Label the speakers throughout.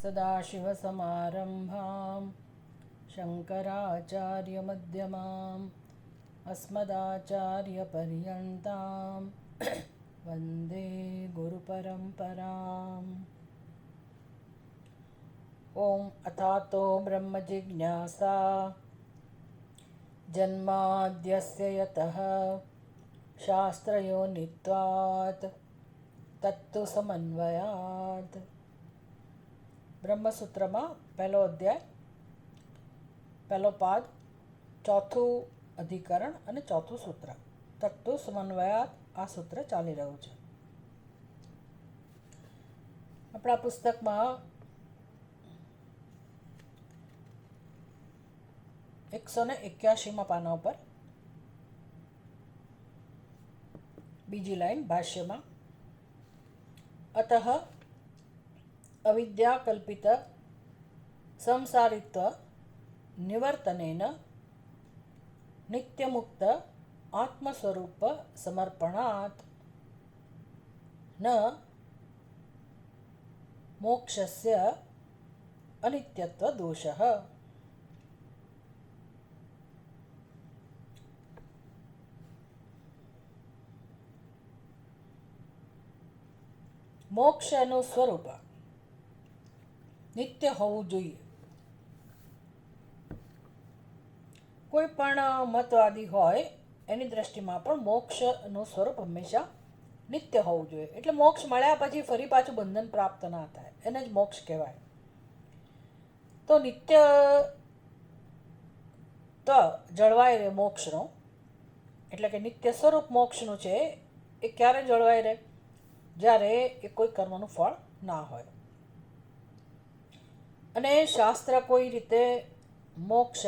Speaker 1: सदाशिवसमारम्भां शङ्कराचार्यमध्यमाम् अस्मदाचार्यपर्यन्तां वन्दे गुरुपरम्पराम्। ॐ अथातो ब्रह्मजिज्ञासा जन्माद्यस्य यतः शास्त्रयोनित्वात् तत्तु समन्वयात्। બ્રહ્મસૂત્રમાં પહેલો અધ્યાય, પહેલો પાદ, ચોથું અધિકરણ અને ચોથું સૂત્ર તત્વ સમન્વયાત આ સૂત્ર ચાલી રહ્યું છે. આપણા પુસ્તકમાં 181માં પાના ઉપર બીજી લાઈન ભાષ્યમાં અતઃ અવિદ્યાકલ્પિત સંસારિત્વ નિવર્તનેન નિત્યમુક્ત આત્મસ્વરૂપ સમર્પણાત ન મોક્ષસ્ય અનિત્યત્વ દોષઃ. મોક્ષનું સ્વરૂપ નિત્ય હોવું જોઈએ. કોઈ પણ મતવાદી હોય એની દ્રષ્ટિમાં પણ મોક્ષનું સ્વરૂપ હંમેશા નિત્ય હોવું જોઈએ. એટલે મોક્ષ મળ્યા પછી ફરી પાછું બંધન પ્રાપ્ત ના થાય, એને જ મોક્ષ કહેવાય. તો નિત્ય તો જળવાઈ રહે મોક્ષનો, એટલે કે નિત્ય સ્વરૂપ મોક્ષનું છે એ ક્યારે જળવાઈ રહે? જ્યારે એ કોઈ કર્મનું ફળ ના હોય. અને શાસ્ત્ર કોઈ રીતે મોક્ષ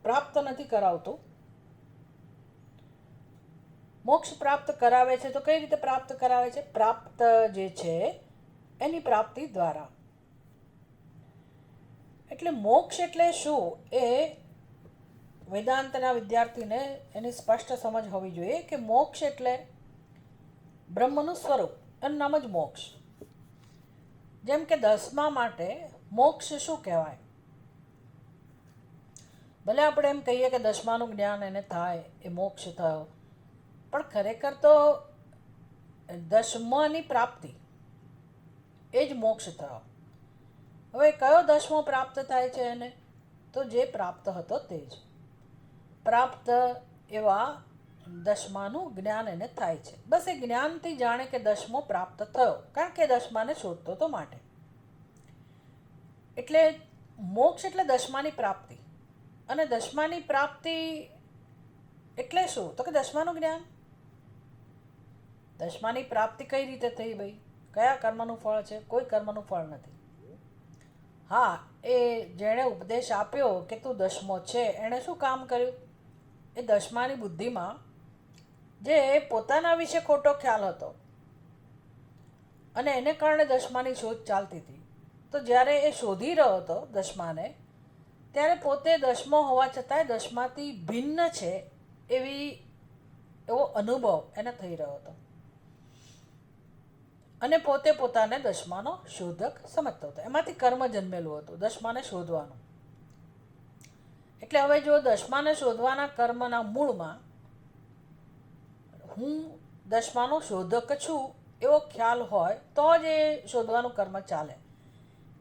Speaker 1: પ્રાપ્ત નથી કરાવતું. મોક્ષ પ્રાપ્ત કરાવે છે તો કઈ રીતે પ્રાપ્ત કરાવે છે? પ્રાપ્ત જે છે એની પ્રાપ્તિ દ્વારા. એટલે મોક્ષ એટલે શું એ વેદાંતના વિદ્યાર્થીને એની સ્પષ્ટ સમજ હોવી જોઈએ કે મોક્ષ એટલે બ્રહ્મનું સ્વરૂપ, એનું નામ જ મોક્ષ. જેમ કે દસમા માટે મોક્ષ શું કહેવાય? ભલે આપણે એમ કહીએ કે દસમાનું જ્ઞાન એને થાય એ મોક્ષ થયો, પણ ખરેખર તો દસમાની પ્રાપ્તિ એ જ મોક્ષ થયો. હવે કયો દસમો પ્રાપ્ત થાય છે એને? તો જે પ્રાપ્ત હતો તે જ પ્રાપ્ત એવા દસમાનું જ્ઞાન એને થાય છે. બસ એ જ્ઞાનથી જાણે કે દસમો પ્રાપ્ત થયો, કારણ કે દસમાને શોધતો તો માટે. એટલે મોક્ષ એટલે દસમાની પ્રાપ્તિ. અને દસમાની પ્રાપ્તિ એટલે શું? તો કે દસમાનું જ્ઞાન. દસમાની પ્રાપ્તિ કઈ રીતે થઈ ભાઈ? કયા કર્મનું ફળ છે? કોઈ કર્મનું ફળ નથી. હા, એ જેણે ઉપદેશ આપ્યો કે તું દસમો છે, એણે શું કામ કર્યું? એ દસમાની બુદ્ધિમાં જે પોતાના વિશે ખોટો ખ્યાલ હતો અને એને કારણે દસમાની શોધ ચાલતી હતી. તો જ્યારે એ શોધી રહ્યો હતો દસમાને, ત્યારે પોતે દસમો હોવા છતાંય દસમાથી ભિન્ન છે એવો અનુભવ એને થઈ રહ્યો હતો. અને પોતે પોતાને દસમાનો શોધક સમજતો હતો. એમાંથી કર્મ જન્મેલું હતું દસમાને શોધવાનું. એટલે હવે જો દસમાને શોધવાના કર્મના મૂળમાં હું દસમાનો શોધક છું એવો ખ્યાલ હોય તો જ એ શોધવાનું કર્મ ચાલે.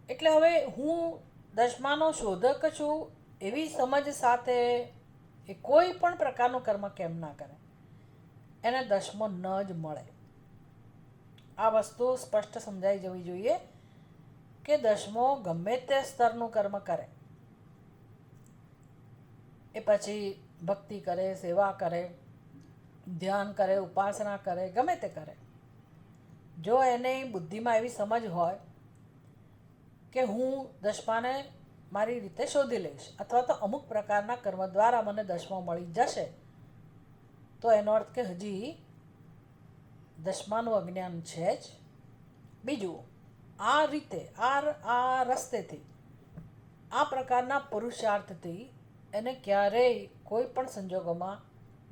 Speaker 1: એટલે હવે હું દસમાનો શોધક છું એવી સમજ સાથે એ કોઈ પણ પ્રકારનું કર્મ કેમ ના કરે? એને દસમો ન જ મળે. આ વસ્તુ સ્પષ્ટ સમજાઈ જવી જોઈએ કે દસમો ગમે તે સ્તરનું કર્મ કરે, એ પછી ભક્તિ કરે, સેવા કરે, ધ્યાન કરે, ઉપાસના કરે, ગમે તે કરે, જો એને બુદ્ધિમાં એવી સમજ હોય કે હું દસમાને મારી રીતે શોધી લઈશ અથવા તો અમુક પ્રકારના કર્મ દ્વારા મને દસમો મળી જશે, તો એનો અર્થ કે હજી દસમાનું અજ્ઞાન છે જ. બીજું, આ રીતે આ રસ્તેથી આ પ્રકારના પુરુષાર્થથી એને ક્યારેય કોઈ પણ સંજોગોમાં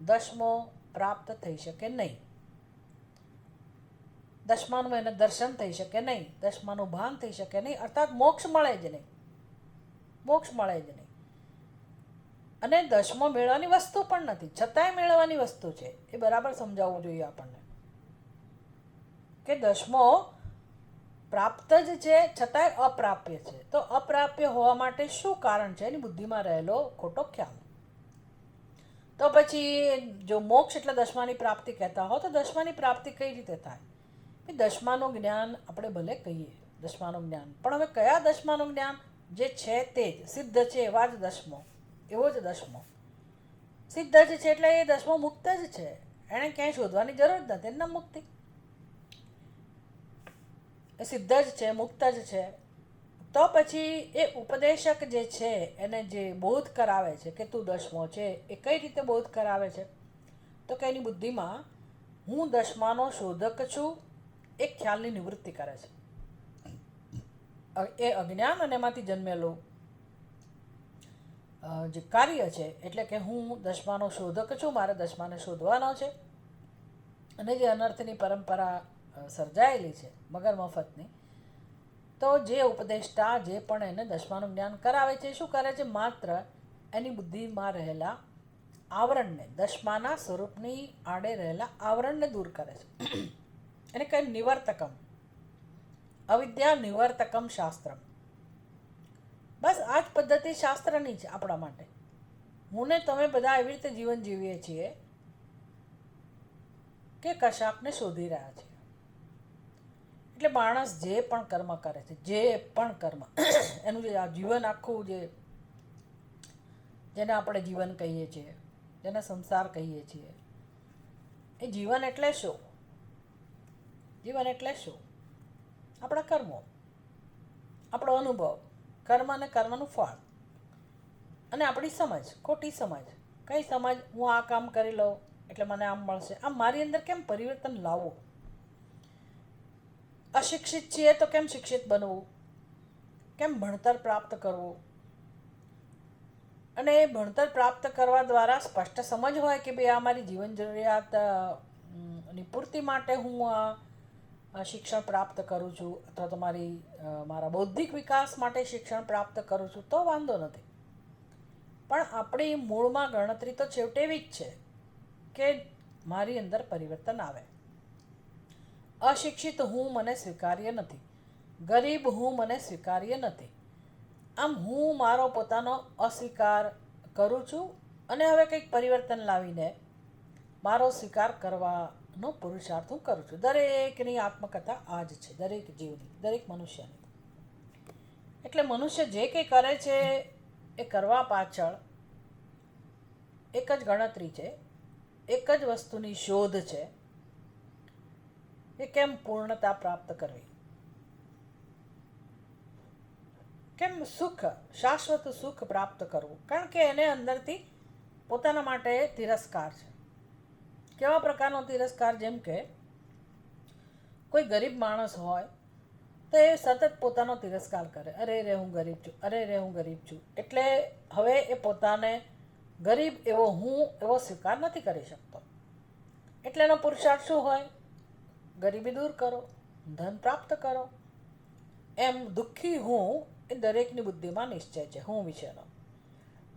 Speaker 1: દસમો પ્રાપ્ત થઈ શકે નહીં. દસમાનું એને દર્શન થઈ શકે નહીં, દસમાનું ભાન થઈ શકે નહીં, અર્થાત મોક્ષ મળે જ નહીં, મોક્ષ મળે જ નહીં. અને દસમો મેળવવાની વસ્તુ પણ નથી, છતાંય મેળવવાની વસ્તુ છે. એ બરાબર સમજાવવું જોઈએ આપણને કે દસમો પ્રાપ્ત જ છે છતાંય અપ્રાપ્ય છે. તો અપ્રાપ્ય હોવા માટે શું કારણ છે? એની બુદ્ધિમાં રહેલો ખોટો ખ્યાલ. તો પછી જો મોક્ષ એટલે દસમાની પ્રાપ્તિ કહેતા હો, તો દસમાની પ્રાપ્તિ કઈ રીતે થાય? દસમાનું જ્ઞાન આપણે ભલે કહીએ દસમાનું જ્ઞાન, પણ હવે કયા દસમાનું જ્ઞાન? જે છે તે જ સિદ્ધ છે, એવા જ દસમો, એવો જ દસમો સિદ્ધ જ છે. એટલે એ દસમો મુક્ત જ છે, એણે ક્યાંય શોધવાની જરૂર જ નથી. એના મુક્તિ એ સિદ્ધ જ છે, મુક્ત જ છે. તો પછી એ ઉપદેશક જે છે એને જે બોધ કરાવે છે કે તું દસમો છે, એ કઈ રીતે બોધ કરાવે છે? તો કે એની બુદ્ધિમાં હું દસમાનો શોધક છું એ ખ્યાલની નિવૃત્તિ કરે છે. એ અજ્ઞાન અને એમાંથી જન્મેલું જે કાર્ય છે, એટલે કે હું દસમાનો શોધક છું, મારે દસમાને શોધવાનો છે. અને જે અનર્થની પરંપરા સર્જાયેલી છે મગર મફતની, તો જે ઉપદેષ્ટા જે પણ એને દસમાનું જ્ઞાન કરાવે છે, શું કરે છે? માત્ર એની બુદ્ધિમાં રહેલા આવરણને, દસમાના સ્વરૂપની આડે રહેલા આવરણને દૂર કરે છે. એને કહે નિવર્તકમ, અવિદ્યા નિવર્તકમ શાસ્ત્રમ. બસ આ જ પદ્ધતિ શાસ્ત્રની છે આપણા માટે. હું ને તમે બધા એવી રીતે જીવન જીવીએ છીએ કે કશાકને શોધી રહ્યા છીએ. એટલે માણસ જે પણ કર્મ કરે છે, જે પણ કર્મ, એનું જે આ જીવન આખું જેને આપણે જીવન કહીએ છીએ, જેને સંસાર કહીએ છીએ, એ જીવન એટલે શું? જીવન એટલે શું? આપણા કર્મો, આપણો અનુભવ, કર્મ અને કર્મનું ફળ, અને આપણી સમજ, ખોટી સમજ. કઈ સમજ? હું આ કામ કરી લઉં એટલે મને આમ મળશે. આમ મારી અંદર કેમ પરિવર્તન લાવવું? અશિક્ષિત છીએ તો કેમ શિક્ષિત બનવું? કેમ ભણતર પ્રાપ્ત કરવું? અને એ ભણતર પ્રાપ્ત કરવા દ્વારા સ્પષ્ટ સમજ હોય કે ભાઈ આ મારી જીવન જરૂરિયાત ની પૂર્તિ માટે હું આ શિક્ષણ પ્રાપ્ત કરું છું, અથવા તો મારા બૌદ્ધિક વિકાસ માટે શિક્ષણ પ્રાપ્ત કરું છું, તો વાંધો નથી. પણ આપણી મૂળમાં ગણતરી તો છેવટે એવી જ છે કે મારી અંદર પરિવર્તન આવે. અશિક્ષિત હું મને સ્વીકાર્ય નથી, ગરીબ હું મને સ્વીકાર્ય નથી. આમ હું મારો પોતાનો અસ્વીકાર કરું છું અને હવે કંઈક પરિવર્તન લાવીને મારો સ્વીકાર કરવાનો પુરુષાર્થ હું કરું છું. દરેકની આત્મકથા આ જ છે, દરેક જીવની, દરેક મનુષ્યની. એટલે મનુષ્ય જે કંઈ કરે છે એ કરવા પાછળ એક જ ગણતરી છે, એક જ વસ્તુની શોધ છે કે કેમ પૂર્ણતા પ્રાપ્ત કરવી, કેમ સુખ, શાશ્વત સુખ પ્રાપ્ત કરવું. કારણ કે એને અંદરથી પોતાના માટે તિરસ્કાર છે. કેવા પ્રકારનો તિરસ્કાર? જેમ કે કોઈ ગરીબ માણસ હોય તો એ સતત પોતાનો તિરસ્કાર કરે, અરે રે હું ગરીબ છું, અરે રે હું ગરીબ છું. એટલે હવે એ પોતાને ગરીબ એવો સ્વીકાર નથી કરી શકતો. એટલે એનો પુરુષાર્થ શું હોય? ગરીબી દૂર કરો, ધન પ્રાપ્ત કરો. એમ દુઃખી હું એ દરેકની બુદ્ધિમાં નિશ્ચય છે હું વિશેનો.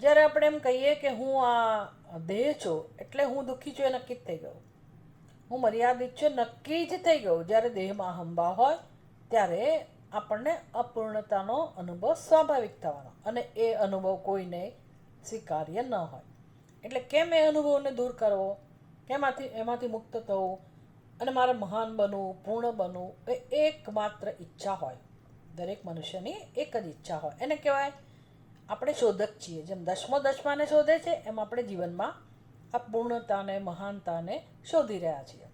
Speaker 1: જ્યારે આપણે એમ કહીએ કે હું આ દેહ છું એટલે હું દુઃખી છું, એ નક્કી જ થઈ ગયું. હું મર્યાદિત છું, નક્કી જ થઈ ગયું. જ્યારે દેહમાં હંબા હોય ત્યારે આપણને અપૂર્ણતાનો અનુભવ સ્વાભાવિક થવાનો, અને એ અનુભવ કોઈને સ્વીકાર્ય ન હોય. એટલે કેમ એ અનુભવને દૂર કરવો, એમાંથી મુક્ત થવું, અને મારે મહાન બનવું, પૂર્ણ બનવું, એ એકમાત્ર ઈચ્છા હોય. દરેક મનુષ્યની એક જ ઈચ્છા હોય. એને કહેવાય આપણે શોધક છીએ. જેમ દસમાને શોધે છે, એમ આપણે જીવનમાં આ પૂર્ણતાને, મહાનતાને શોધી રહ્યા છીએ.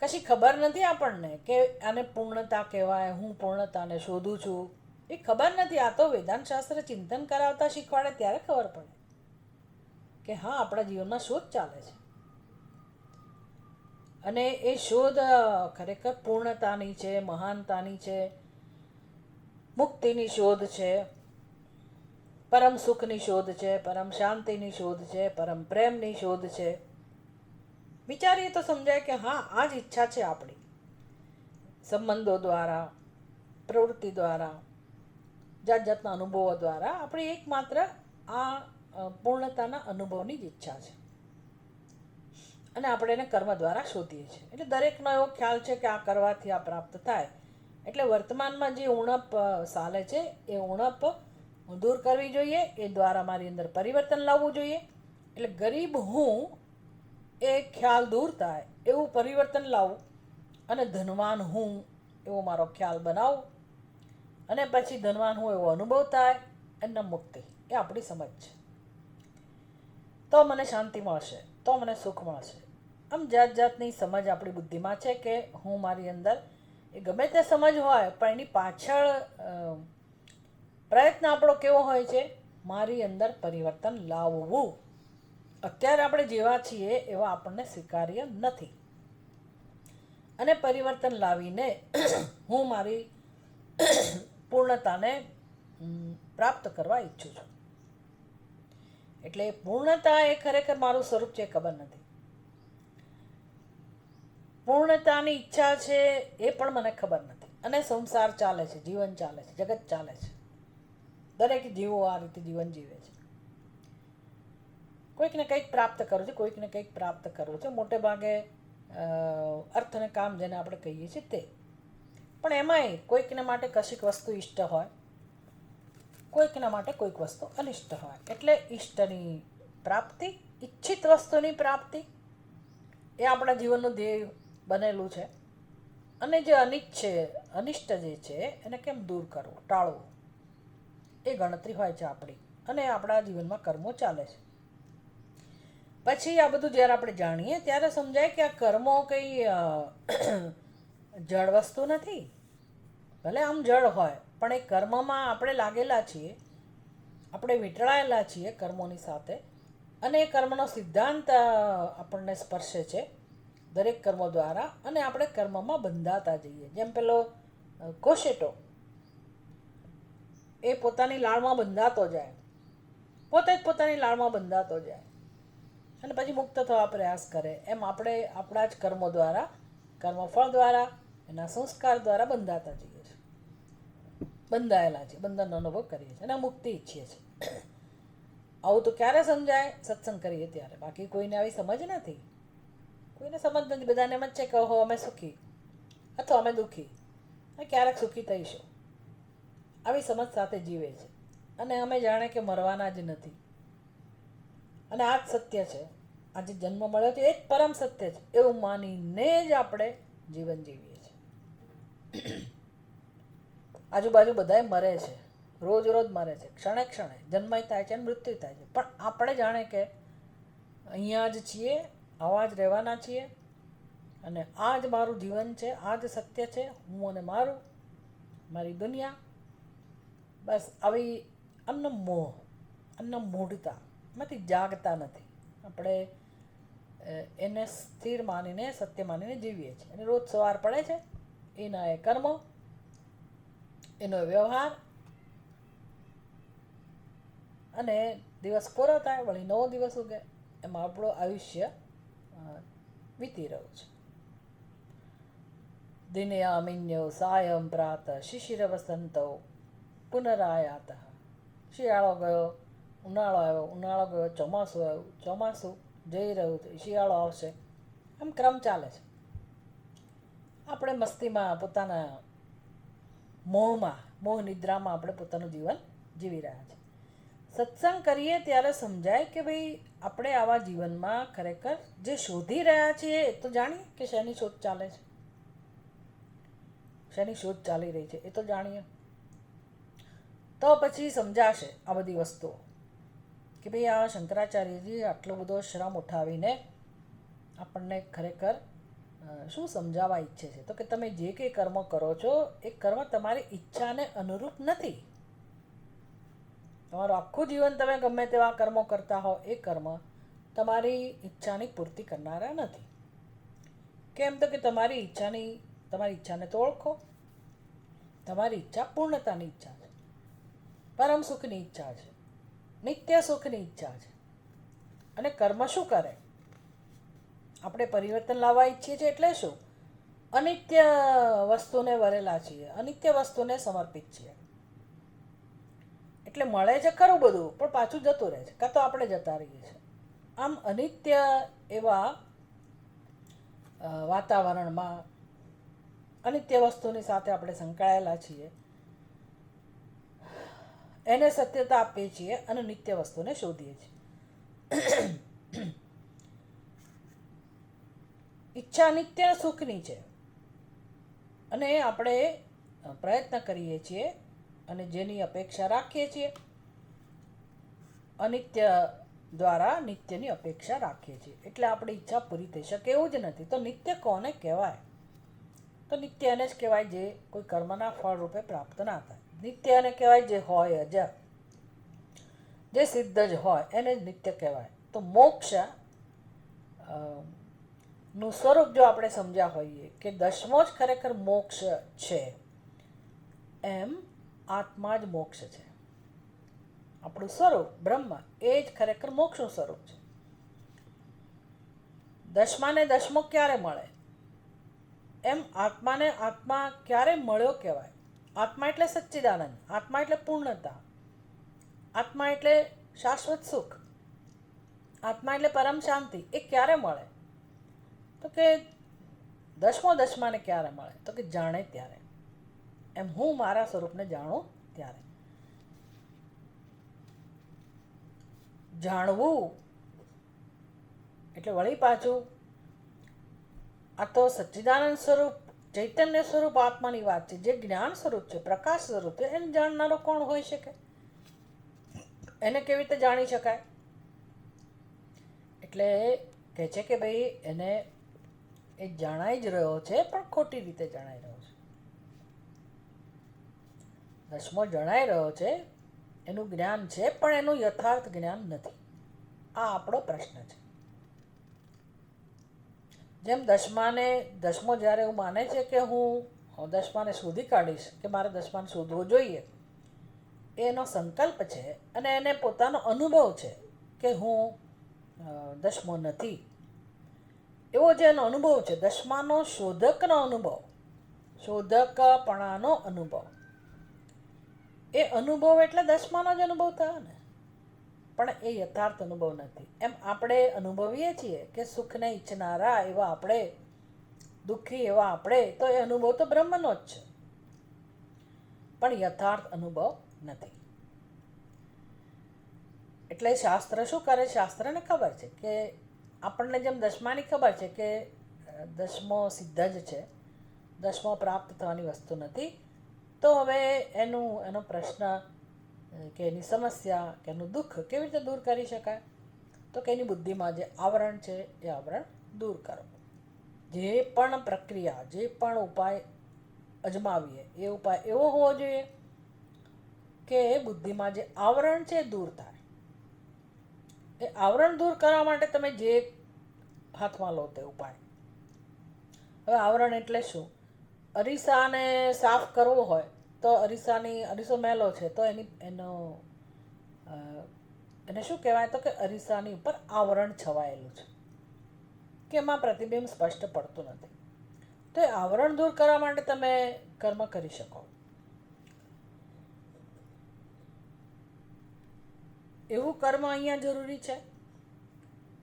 Speaker 1: કશી ખબર નથી આપણને કે આને પૂર્ણતા કહેવાય, હું પૂર્ણતાને શોધું છું, એ ખબર નથી. આ તો વેદાંત શાસ્ત્ર ચિંતન કરાવતા શીખવાડે ત્યારે ખબર પડે કે હા, આપણા જીવનમાં શોધ ચાલે છે. અને એ શોધ ખરેખર પૂર્ણતાની છે, મહાનતાની છે, મુક્તિની શોધ છે, પરમ સુખની શોધ છે, પરમ શાંતિની શોધ છે, પરમ પ્રેમની શોધ છે. વિચારીએ તો સમજાય કે હા, આ જ ઈચ્છા છે આપણી. સંબંધો દ્વારા, પ્રવૃત્તિ દ્વારા, જાત જાતના અનુભવો દ્વારા આપણી એકમાત્ર આ પૂર્ણતાના અનુભવની જ ઈચ્છા છે અને આપણે એને કર્મ દ્વારા શોધીએ છીએ. એટલે દરેકનો એવો ખ્યાલ છે કે આ કરવાથી આ પ્રાપ્ત થાય. એટલે વર્તમાનમાં જે ઉણપ ચાલે છે એ ઉણપ દૂર કરવી જોઈએ, એ દ્વારા મારી અંદર પરિવર્તન લાવવું જોઈએ. એટલે ગરીબ હું એ ખ્યાલ દૂર થાય એવું પરિવર્તન લાવું અને ધનવાન હું એવો મારો ખ્યાલ બનાવું અને પછી ધનવાન હું એવો અનુભવ થાય એમને મુક્તિ. એ આપણી સમજ છે. તો મને શાંતિ મળશે, તો મને સુખ મળશે. આમ જાત જાતની સમજ આપણી બુદ્ધિમાં છે કે હું મારી અંદર એ ગમે તે સમજ હોય પણ એની પાછળ પ્રયત્ન આપણો કેવો હોય છે, મારી અંદર પરિવર્તન લાવવું. અત્યારે આપણે જેવા છીએ એવા આપણને સ્વીકાર્ય નથી અને પરિવર્તન લાવીને હું મારી પૂર્ણતાને પ્રાપ્ત કરવા ઈચ્છું છું. એટલે પૂર્ણતા એ ખરેખર મારું સ્વરૂપ છે ખબર નથી. પૂર્ણતાની ઈચ્છા છે એ પણ મને ખબર નથી. અને સંસાર ચાલે છે, જીવન ચાલે છે, જગત ચાલે છે. દરેક જીવો આ રીતે જીવન જીવે છે. કોઈકને કંઈક પ્રાપ્ત કરવું છે, કોઈકને કંઈક પ્રાપ્ત કરવું છે. મોટે ભાગે અર્થ અને કામ જેને આપણે કહીએ છીએ તે. પણ એમાંય કોઈકને માટે કશીક વસ્તુ ઇષ્ટ હોય, કોઈકના માટે કોઈક વસ્તુ અનિષ્ટ હોય. એટલે ઇષ્ટની પ્રાપ્તિ, ઈચ્છિત વસ્તુની પ્રાપ્તિ એ આપણા જીવનનું ધ્યેય બનેલું છે. અને જે અનિષ્ટ જે છે એને કેમ દૂર કરવું, ટાળવું, એ ગણતરી હોય છે આપણી. અને આપણા જીવનમાં કર્મો ચાલે છે. પછી આ બધું જ્યારે આપણે જાણીએ ત્યારે સમજાય કે આ કર્મો કંઈ જળ વસ્તુ નથી. ભલે આમ જળ હોય પણ એ કર્મમાં આપણે લાગેલા છીએ, આપણે વીંટળાયેલા છીએ કર્મોની સાથે. અને એ કર્મનો સિદ્ધાંત આપણને સ્પર્શે છે દરેક કર્મો દ્વારા અને આપણે કર્મમાં બંધાતા જઈએ. જેમ પેલો કોશેટો એ પોતાની લાળમાં બંધાતો જાય, પોતે જ પોતાની લાળમાં બંધાતો જાય અને પછી મુક્ત થવા પ્રયાસ કરે. એમ આપણે આપણા જ કર્મો દ્વારા, કર્મફળ દ્વારા, એના સંસ્કાર દ્વારા બંધાતા જઈએ છીએ, બંધાયેલા છે, બંધનનો અનુભવ કરીએ છીએ અને મુક્તિ ઈચ્છીએ છીએ. આવું તો ક્યારે સમજાય? સત્સંગ કરીએ ત્યારે. બાકી કોઈને આવી સમજ નથી, કોઈને સમજ નથી. બધાને એમ જ છે કે ઓહો અમે સુખી અથવા અમે દુઃખી, ક્યારેક સુખી થઈશું, આવી સમજ સાથે જીવે છે. અને અમે જાણે કે મરવાના જ નથી. અને આ જ સત્ય છે. આજે જન્મ મળ્યો છે એ જ પરમ સત્ય છે એવું માનીને જ આપણે જીવન જીવીએ છીએ. આજુબાજુ બધાય મરે છે, રોજ રોજ મરે છે, ક્ષણે ક્ષણે જન્મય થાય છે અને મૃત્યુ થાય છે. પણ આપણે જાણે કે અહીંયા જ છીએ, આવા જ રહેવાના છીએ અને આ જ મારું જીવન છે, આ જ સત્ય છે, હું અને મારું, મારી દુનિયા. બસ આવી મોહ, મૂઢતા એમાંથી જાગતા નથી. આપણે એને સ્થિર માનીને, સત્ય માનીને જીવીએ છીએ. અને રોજ સવાર પડે છે, એના એ કર્મો, એનો વ્યવહાર, અને દિવસ પૂરો થાય વળી નવો દિવસ ઉગે. એમાં આપણું આયુષ્ય વીતી રહ્યું છે. દિને આમિન્યો સાયં પ્રાત શિશિર વસંતો પુનરાયાત. શિયાળો ગયો, ઉનાળો આવ્યો, ઉનાળો ગયો, ચોમાસું આવ્યું, ચોમાસું જઈ રહ્યું છે, શિયાળો આવશે. આમ ક્રમ ચાલે છે. આપણે મસ્તીમાં, પોતાના મોહમાં, મોહ નિદ્રામાં આપણે પોતાનું જીવન જીવી રહ્યા છીએ. સત્સંગ કરીએ ત્યારે સમજાય કે ભાઈ આપણે આવા જીવનમાં ખરેખર જે શોધી રહ્યા છીએ એ તો જાણીએ કે શેની શોધ ચાલે છે, શેની શોધ ચાલી રહી છે એ તો જાણીએ. તો પછી સમજાશે આ બધી વસ્તુઓ કે ભાઈ આ શંકરાચાર્યજી આટલો બધો શ્રમ ઉઠાવીને આપણને ખરેખર શું સમજાવવા ઈચ્છે છે. તો કે તમે જે કંઈ કર્મ કરો છો એ કર્મ તમારી ઈચ્છાને અનુરૂપ નથી. તમારું આખું જીવન તમે ગમે તેવા કર્મો કરતા હો, એ કર્મ તમારી ઈચ્છાની પૂર્તિ કરનારા નથી. કેમ? તો કે તમારી ઈચ્છાને તો ઓળખો. તમારી ઈચ્છા પૂર્ણતાની ઈચ્છા છે, પરમ સુખની ઈચ્છા છે, નિત્ય સુખની ઈચ્છા છે. અને કર્મ શું કરે? આપણે પરિવર્તન લાવવા ઈચ્છીએ છીએ એટલે શું? અનિત્ય વસ્તુને વરેલા છીએ, અનિત્ય વસ્તુને સમર્પિત છીએ. એટલે મળે છે ખરું બધું, પણ પાછું જતું રહે છે, કાં તો આપણે જતા રહીએ છીએ. આમ અનિત્ય એવા વાતાવરણમાં અનિત્ય વસ્તુની સાથે આપણે સંકળાયેલા છીએ, એને સત્યતા આપીએ છીએ અને નિત્ય વસ્તુને શોધીએ છીએ. ઈચ્છા નિત્ય સુખની છે અને આપણે પ્રયત્ન કરીએ છીએ અને જેની અપેક્ષા રાખીએ છીએ, અનિત્ય દ્વારા નિત્યની અપેક્ષા રાખીએ છીએ. એટલે આપણી ઈચ્છા પૂરી થઈ શકે એવું જ નથી. તો નિત્ય કોને કહેવાય? તો નિત્ય એને જ કહેવાય જે કોઈ કર્મના ફળ રૂપે પ્રાપ્ત ના થાય. નિત્ય એને કહેવાય જે હોય જ, જે સિદ્ધ જ હોય, એને જ નિત્ય કહેવાય. તો મોક્ષ નું સ્વરૂપ જો આપણે સમજ્યા હોઈએ કે દસમો જ ખરેખર મોક્ષ છે, એમ આત્મા જ મોક્ષ છે. આપણું સ્વરૂપ બ્રહ્મ એ જ ખરેખર મોક્ષનું સ્વરૂપ છે. દસમાને દસમો ક્યારે મળે? એમ આત્માને આત્મા ક્યારે મળ્યો કહેવાય. આત્મા એટલે સચ્ચિદાનંદ, આત્મા એટલે પૂર્ણતા, આત્મા એટલે શાશ્વત સુખ, આત્મા એટલે પરમ શાંતિ. એ ક્યારે મળે? તો કે દસમો દસમાને ક્યારે મળે? તો કે જાણે ત્યારે. એમ હું મારા સ્વરૂપને જાણું ત્યારે. જાણવું એટલે વળી પાછું આ તો સચ્ચિદાનંદ સ્વરૂપ, ચૈતન્ય સ્વરૂપ આત્માની વાત છે, જે જ્ઞાન સ્વરૂપ છે, પ્રકાશ સ્વરૂપ છે. એને જાણનારો કોણ હોઈ શકે? એને કેવી રીતે જાણી શકાય? એટલે કહે છે કે ભાઈ એને એ જણાઈ જ રહ્યો છે, પણ ખોટી રીતે જણાઈ રહ્યો છે. દસમો જણાઈ રહ્યો છે, એનું જ્ઞાન છે, પણ એનું યથાર્થ જ્ઞાન નથી. આ આપણો પ્રશ્ન છે. જેમ દસમો જ્યારે એવું માને છે કે હું દસમાને શોધી કાઢીશ, કે મારે દસમાને શોધવો જોઈએ, એનો સંકલ્પ છે અને એને પોતાનો અનુભવ છે કે હું દસમો નથી, એવો જે એનો અનુભવ છે, દસમાનો શોધકનો અનુભવ, શોધકપણાનો અનુભવ, એ અનુભવ એટલે દસમાનો જ અનુભવ થયો ને. પણ એ યથાર્થ અનુભવ નથી. એમ આપણે અનુભવીએ છીએ કે સુખને ઈચ્છનારા એવા આપણે, દુઃખી એવા આપણે, તો એ અનુભવ તો બ્રહ્મનો જ છે, પણ યથાર્થ અનુભવ નથી. એટલે શાસ્ત્ર શું કરે? શાસ્ત્રને ખબર છે કે આપણને જેમ દસમાની ખબર છે કે દસમો સિદ્ધ જ છે, દસમો પ્રાપ્ત થવાની વસ્તુ નથી, તો હવે એનો પ્રશ્ન કે એની સમસ્યા કે એનું દુઃખ કેવી રીતે દૂર કરી શકાય? તો કે એની બુદ્ધિમાં જે આવરણ છે એ આવરણ દૂર કરો. જે પણ પ્રક્રિયા, જે પણ ઉપાય અજમાવીએ, એ ઉપાય એવો હોવો જોઈએ કે બુદ્ધિમાં જે આવરણ છે એ દૂર થાય. એ આવરણ દૂર કરવા માટે તમે જે હાથમાં લો તે ઉપાય. હવે આવરણ એટલે શું? અરીસાને સાફ કરવો હોય તો અરીસો મેલો છે તો એને શું કહેવાય? તો કે અરીસાની ઉપર આવરણ છવાયેલું છે, કે એમાં પ્રતિબિંબ સ્પષ્ટ પડતું નથી. તો એ આવરણ દૂર કરવા માટે તમે કર્મ કરી શકો. એવું કર્મ અહીંયા જરૂરી છે?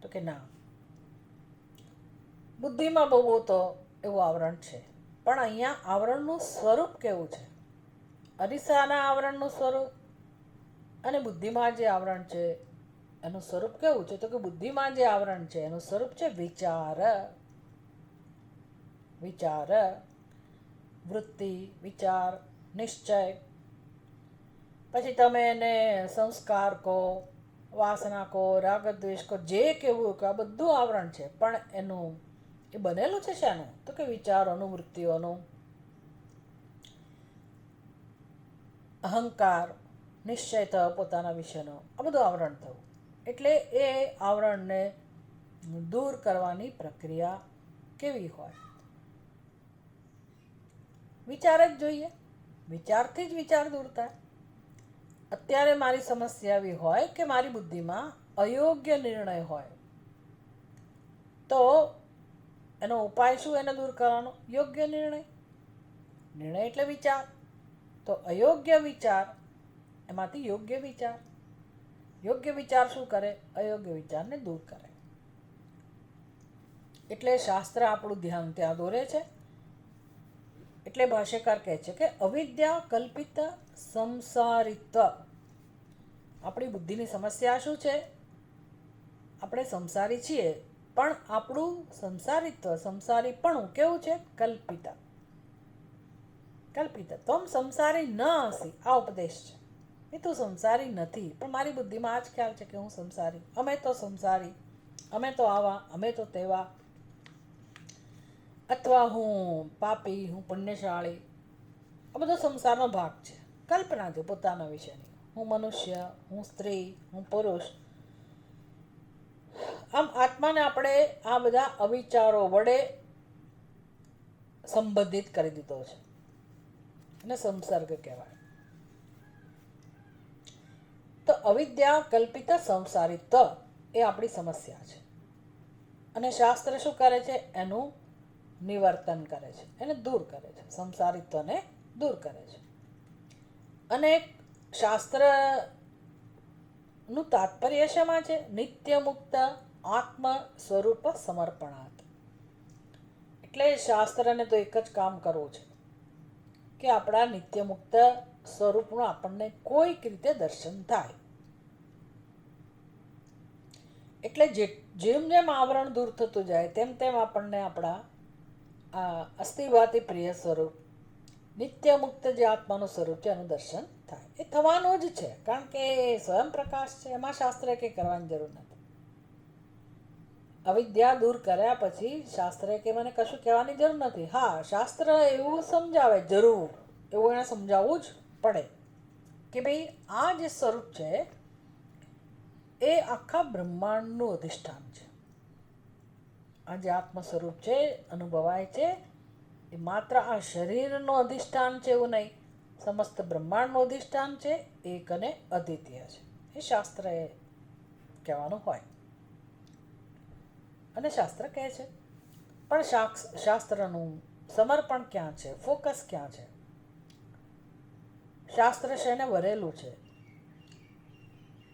Speaker 1: તો કે ના. બુદ્ધિમાં બહુ તો એવું આવરણ છે, પણ અહીંયા આવરણનું સ્વરૂપ કેવું છે? અરીસાના આવરણનું સ્વરૂપ અને બુદ્ધિમાં જે આવરણ છે એનું સ્વરૂપ કેવું છે? તો કે બુદ્ધિમાં જે આવરણ છે એનું સ્વરૂપ છે વિચાર, વૃત્તિ, વિચાર, નિશ્ચય. પછી તમે એને સંસ્કાર કહો, વાસના કહો, રાગ દ્વેષ કહો, જે કેવું કહો, આ બધું આવરણ છે. પણ એ બનેલું છે શાનું? તો કે વિચારોનું, વૃત્તિઓનું, અહંકાર, નિશ્ચય થયો પોતાના વિશેનો, આ બધું આવરણ થયું. એટલે એ આવરણને દૂર કરવાની પ્રક્રિયા કેવી હોય? વિચાર જ જોઈએ. વિચારથી જ વિચાર દૂર થાય. અત્યારે મારી સમસ્યા એવી હોય કે મારી બુદ્ધિમાં અયોગ્ય નિર્ણય હોય, તો એનો ઉપાય શું એને દૂર કરવાનો? યોગ્ય નિર્ણય. નિર્ણય એટલે વિચાર. તો અયોગ્ય વિચાર એમાંથી યોગ્ય વિચાર. યોગ્ય વિચાર શું કરે? અયોગ્ય વિચારને દૂર કરે. એટલે શાસ્ત્ર આપણું ધ્યાન ત્યાં દોરે છે. એટલે ભાષ્યકાર કહે છે કે અવિદ્યા કલ્પિત સંસારિત્વ. આપણી બુદ્ધિની સમસ્યા શું છે? આપણે સંસારી છીએ, પણ આપણું સંસારિત્વ, સંસારીપણું કેવું છે? કલ્પિત. કલ્પિત. તમ સંસારી ન હસી, આ ઉપદેશ છે. એ તું સંસારી નથી, પણ મારી બુદ્ધિમાં આ જ ખ્યાલ છે કે હું સંસારી. અમે તો સંસારી, અમે તો આવા, અમે તો તેવા, અથવા હું પાપી, હું પુણ્યશાળી. આ બધો સંસારનો ભાગ છે. કલ્પના છે પોતાના વિશેની. હું મનુષ્ય, હું સ્ત્રી, હું પુરુષ. આમ આત્માને આપણે આ બધા અવિચારો વડે સંબંધિત કરી દીધો છે, અને સંસર્ગ કહેવાય. તો અવિદ્યા કલ્પિત સંસારિત્વ એ આપણી સમસ્યા છે. અને શાસ્ત્ર શું કરે છે? એનું નિવર્તન કરે છે, એને દૂર કરે છે. સંસારિત્વને દૂર કરે છે. અને શાસ્ત્રનું તાત્પર્ય શેમાં છે? નિત્ય મુક્ત આત્મ સ્વરૂપ સમર્પણાત. એટલે શાસ્ત્રને તો એક જ કામ કરવું છે કે આપણા નિત્ય મુક્ત સ્વરૂપનું આપણને કોઈક રીતે દર્શન થાય. એટલે જેમ જેમ આવરણ દૂર થતું જાય તેમ તેમ આપણને આપણા અસ્થિવાદી પ્રિય સ્વરૂપ, નિત્ય મુક્ત જે આત્માનું સ્વરૂપ છે એનું દર્શન થાય. એ થવાનું જ છે, કારણ કે એ સ્વયં પ્રકાશ છે. એમાં શાસ્ત્રે કંઈ કરવાની જરૂર નથી. અવિદ્યા દૂર કર્યા પછી શાસ્ત્રે કે મને કશું કહેવાની જરૂર નથી. હા, શાસ્ત્ર એવું સમજાવે, જરૂર એવું એને સમજાવવું જ પડે કે ભાઈ આ જે સ્વરૂપ છે એ આખા બ્રહ્માંડનું અધિષ્ઠાન છે. આ જે આત્મ સ્વરૂપ છે, અનુભવાય છે, એ માત્ર આ શરીરનું અધિષ્ઠાન છે એવું નહીં, સમસ્ત બ્રહ્માંડનું અધિષ્ઠાન છે, એક અને અદ્વિતીય છે. એ શાસ્ત્ર એ કહેવાનું હોય. અને શાસ્ત્ર કહે છે. પણ શાસ્ત્રનું સમર્પણ ક્યાં છે? ફોકસ ક્યાં છે? શાસ્ત્ર શેને વરેલું છે?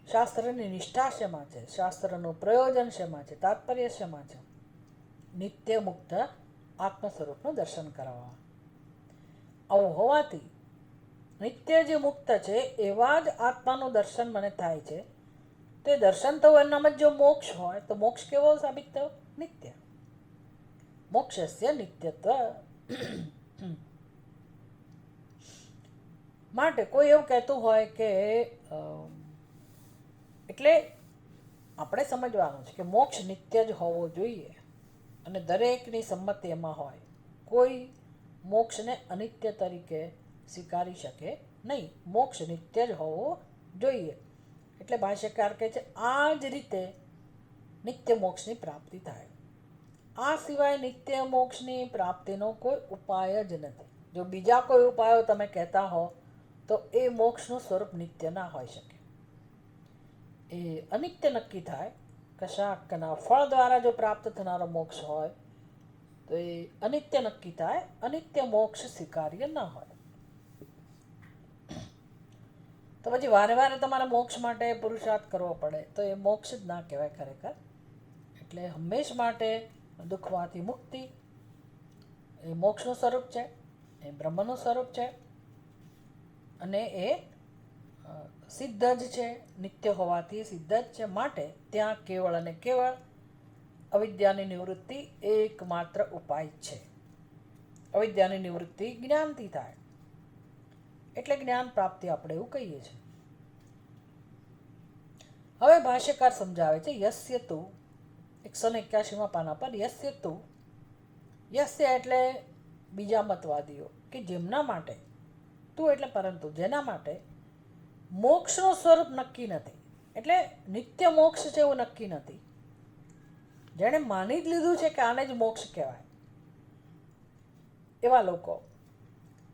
Speaker 1: શાસ્ત્રની નિષ્ઠા શેમાં છે? શાસ્ત્રનું પ્રયોજન શેમાં છે? તાત્પર્ય શેમાં છે? નિત્ય મુક્ત આત્મ સ્વરૂપનું દર્શન કરાવવા. આવું હોવાથી નિત્ય જે મુક્ત છે એવા જ આત્માનું દર્શન મને થાય છે. તે દર્શન થવું એનામાં જો મોક્ષ હોય તો મોક્ષ કેવો સાબિત થયો? નિત્ય. મોક્ષસ્ય નિત્યત્વ. માટે કોઈ એવું કહેતું હોય કે એટલે આપણે સમજવાનું છે કે મોક્ષ નિત્ય જ હોવો જોઈએ, અને દરેકની સંમતિ એમાં હોય. કોઈ મોક્ષને અનિત્ય તરીકે સ્વીકારી શકે નહીં. મોક્ષ નિત્ય જ હોવો જોઈએ. એટલે ભાષ્યકાર કહે છે આ જ રીતે નિત્ય મોક્ષની પ્રાપ્તિ થાય. આ સિવાય નિત્ય મોક્ષની પ્રાપ્તિનો કોઈ ઉપાય જ નથી. જો બીજા કોઈ ઉપાયો તમે કહેતા હો તો એ મોક્ષનું સ્વરૂપ નિત્ય ના હોઈ શકે. એ અનિત્ય નક્કી થાય. કશાકના ફળ દ્વારા જો પ્રાપ્ત થનારો મોક્ષ હોય તો એ અનિત્ય નક્કી થાય. અનિત્ય મોક્ષ સ્વીકાર્ય ન હોય. તો પછી વારે વારે તમારે મોક્ષ માટે પુરુષાર્થ કરવો પડે તો એ મોક્ષ જ ના કહેવાય ખરેખર. એટલે હંમેશ માટે દુઃખમાંથી મુક્તિ એ મોક્ષનું સ્વરૂપ છે, એ બ્રહ્મનું સ્વરૂપ છે, અને એ સિદ્ધ જ છે. નિત્ય હોવાથી સિદ્ધ જ છે. માટે ત્યાં કેવળ અને કેવળ અવિદ્યાની નિવૃત્તિ એકમાત્ર ઉપાય છે. અવિદ્યાની નિવૃત્તિ જ્ઞાનથી થાય. એટલે જ્ઞાન પ્રાપ્તિ આપણે એવું કહીએ છીએ. હવે ભાષ્યકાર સમજાવે છે યસ્ય તુ 181 પાના પર યસ્ય તુ. યસ્ય એટલે બીજા મતવાદીઓ કે જેમના માટે, તું એટલે પરંતુ, જેના માટે મોક્ષનું સ્વરૂપ નક્કી નથી. એટલે નિત્ય મોક્ષ છે એવું નક્કી નથી. જેણે માની જ લીધું છે કે આને જ મોક્ષ કહેવાય, એવા લોકો.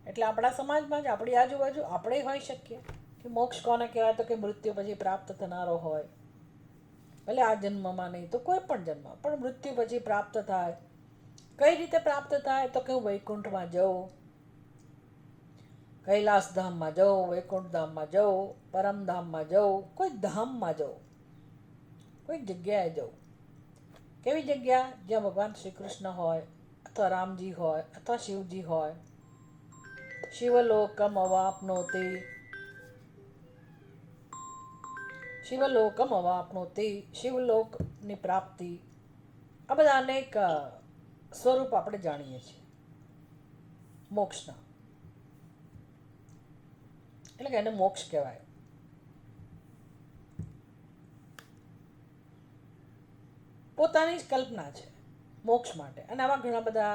Speaker 1: એટલે આપણા સમાજમાં જ, આપણી આજુબાજુ આપણે હોઈ શકીએ કે મોક્ષ કોને કહેવાય? તો કે મૃત્યુ પછી પ્રાપ્ત થનારો હોય. ભલે આ જન્મમાં નહીં તો કોઈ પણ જન્મ, પણ મૃત્યુ પછી પ્રાપ્ત થાય કઈ રીતે પ્રાપ્ત થાય? તો કે હું વૈકુંઠમાં જાઉં, કૈલાસધામમાં જાઉં, વૈકુંઠધામમાં જાઉં, પરમધામમાં જાઉં, કોઈ ધામમાં જાઉં, કોઈ જગ્યાએ જાઉં. કેવી જગ્યા? જ્યાં ભગવાન શ્રી કૃષ્ણ હોય, અથવા રામજી હોય, અથવા શિવજી હોય. શિવલોકમ અવાપનોતિ, શિવલોકમ અવાપનોતિ, શિવલોકની પ્રાપ્તિ. આ બધા અનેક સ્વરૂપ આપણે જાણીએ છીએ મોક્ષના, એટલે કે એને મોક્ષ કહેવાય. પોતાની જ કલ્પના છે મોક્ષ માટે, અને આવા ઘણા બધા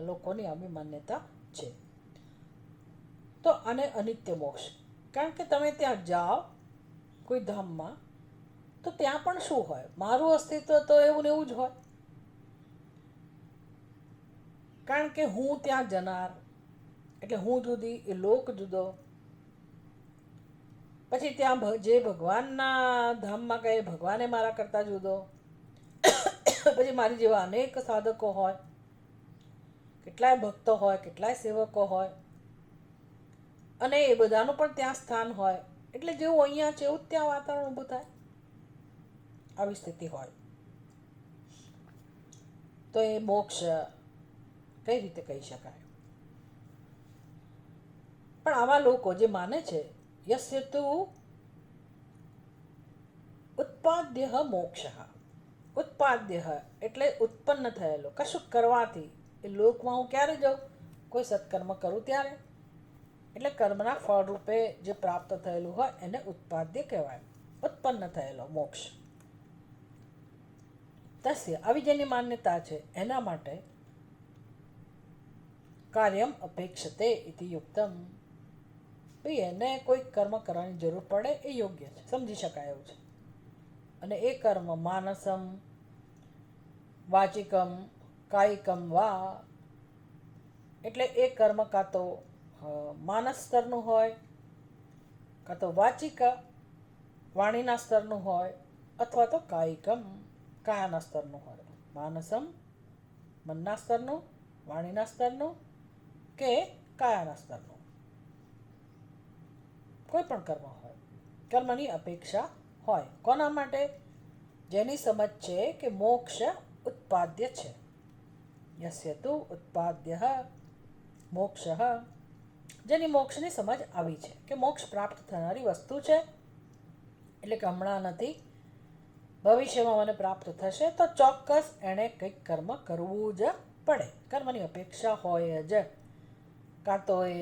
Speaker 1: લોકોની આવી માન્યતા છે. તો આને અનિત્ય મોક્ષ, કારણ કે તમે ત્યાં જાઓ કોઈ ધામમાં, તો ત્યાં પણ શું હોય? મારું અસ્તિત્વ તો એવું ને એવું જ હોય, કારણ કે હું ત્યાં જનાર, એટલે હું જુદી, એ લોક જુદો. પછી ત્યાં જે ભગવાનના ધામમાં ગયે, ભગવાને મારા કરતાં જુદો. પછી મારી જેવા અનેક સાધકો હોય, કેટલાય ભક્તો હોય, કેટલાય સેવકો હોય, અને એ બધાનું પણ ત્યાં સ્થાન હોય. એટલે જેવું અહીંયા છે એવું જ ત્યાં વાતાવરણ ઊભું થાય, આવી સ્થિતિ હોય. તો એ મોક્ષ કઈ રીતે કહી શકાય? પણ આવા લોકો જે માને છે, યસ્ય તુ ઉત્પાદ્ય મોક્ષ, ઉત્પાદ્ય એટલે ઉત્પન્ન થયેલો, કશું કરવાથી. એ લોકમાં હું ક્યારે જાઉં? કોઈ સત્કર્મ કરું ત્યારે. એટલે કર્મના ફળ રૂપે જે પ્રાપ્ત થયેલું હોય એને ઉત્પાદ્ય કહેવાય, ઉત્પન્ન થયેલો મોક્ષ. તસ્ય, આવી જેની માન્યતા છે એના માટે કાર્યમ અપેક્ષતે ઇતિ યુક્તમ, ભાઈ એને કોઈ કર્મ કરવાની જરૂર પડે એ યોગ્ય છે, સમજી શકાય એવું છે. અને એ કર્મ માનસમ, વાચિકમ, કાયિકમ વા, એટલે એ કર્મ કાં તો માનસ સ્તરનું હોય, કાં તો વાચિક વાણીના સ્તરનું હોય, અથવા તો કાયિકમ કાયાના સ્તરનું હોય. માનસમ મનના સ્તરનું, વાણીના સ્તરનું, કે કાયાના સ્તરનું, કોઈ પણ કર્મ હોય. કર્મની અપેક્ષા હોય કોના માટે? જેની સમજ છે કે મોક્ષ ઉત્પાદ્ય છે. યસ્ય તુ ઉત્પાદ્ય મોક્ષ, જેની મોક્ષની સમજ આવી છે કે મોક્ષ પ્રાપ્ત થનારી વસ્તુ છે, એટલે કે હમણાં નથી, ભવિષ્યમાં મને પ્રાપ્ત થશે, તો ચોક્કસ એણે કંઈક કર્મ કરવું જ પડે. કર્મની અપેક્ષા હોય જ, કાં તો એ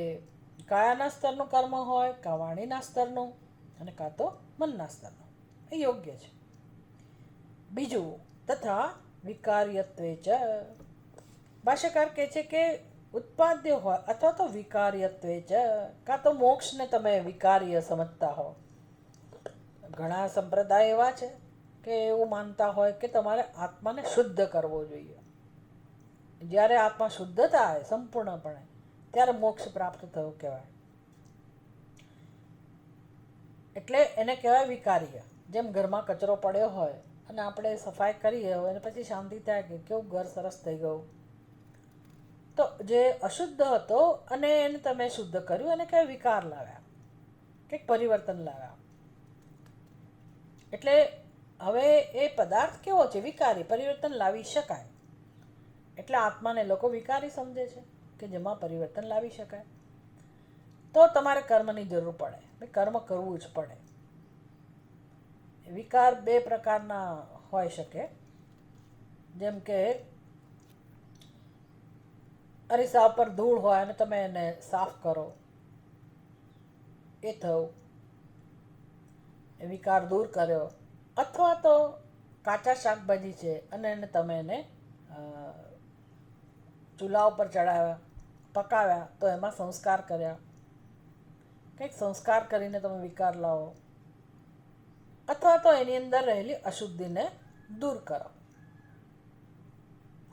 Speaker 1: કાયાના સ્તરનું કર્મ હોય, કાં વાણીના સ્તરનું, અને કાં તો મનના સ્તરનું. એ યોગ્ય છે. બીજું, તથા વિકાર્યત્વે જ, ભાષ્યકાર કહે છે કે ઉત્પાદ્ય હોય અથવા તો વિકાર્યત્વે જ, કાં તો મોક્ષને તમે વિકાર્ય સમજતા હો. ઘણા સંપ્રદાય એવા છે કે એવું માનતા હોય કે તમારે આત્માને શુદ્ધ કરવો જોઈએ. જ્યારે આત્મા શુદ્ધ થાય સંપૂર્ણપણે, ત્યારે મોક્ષ પ્રાપ્ત થયો કહેવાય. એટલે એને કહેવાય વિકાર્ય. જેમ ઘરમાં કચરો પડ્યો હોય અને આપણે સફાઈ કરીએ હોય અને પછી શાંતિ થાય કે કેવું ઘર સરસ થઈ ગયું, તો જે અશુદ્ધ હતો અને એને તમે શુદ્ધ કર્યું, એને કહેવાય વિકાર લાવ્યા, કંઈક પરિવર્તન લાવ્યા. એટલે હવે એ પદાર્થ કેવો છે? વિકારી, પરિવર્તન લાવી શકાય. એટલે આત્માને લોકો વિકારી સમજે છે કે જેમાં પરિવર્તન લાવી શકાય. તો તમારે કર્મની જરૂર પડે, કર્મ કરવું જ પડે. વિકાર બે પ્રકારના હોઈ શકે, જેમ કે અરીસા પર ધૂળ હોય અને તમે એને સાફ કરો, એ થયું, એ વિકાર દૂર કર્યો. અથવા તો કાચા શાકભાજી છે અને તમે એને ચૂલા ઉપર ચડાવ્યા, પકાવ્યા, તો એમાં સંસ્કાર કર્યા, કંઈક સંસ્કાર કરીને તમે વિકાર લાવો. અથવા તો એની અંદર રહેલી અશુદ્ધિને દૂર કરો,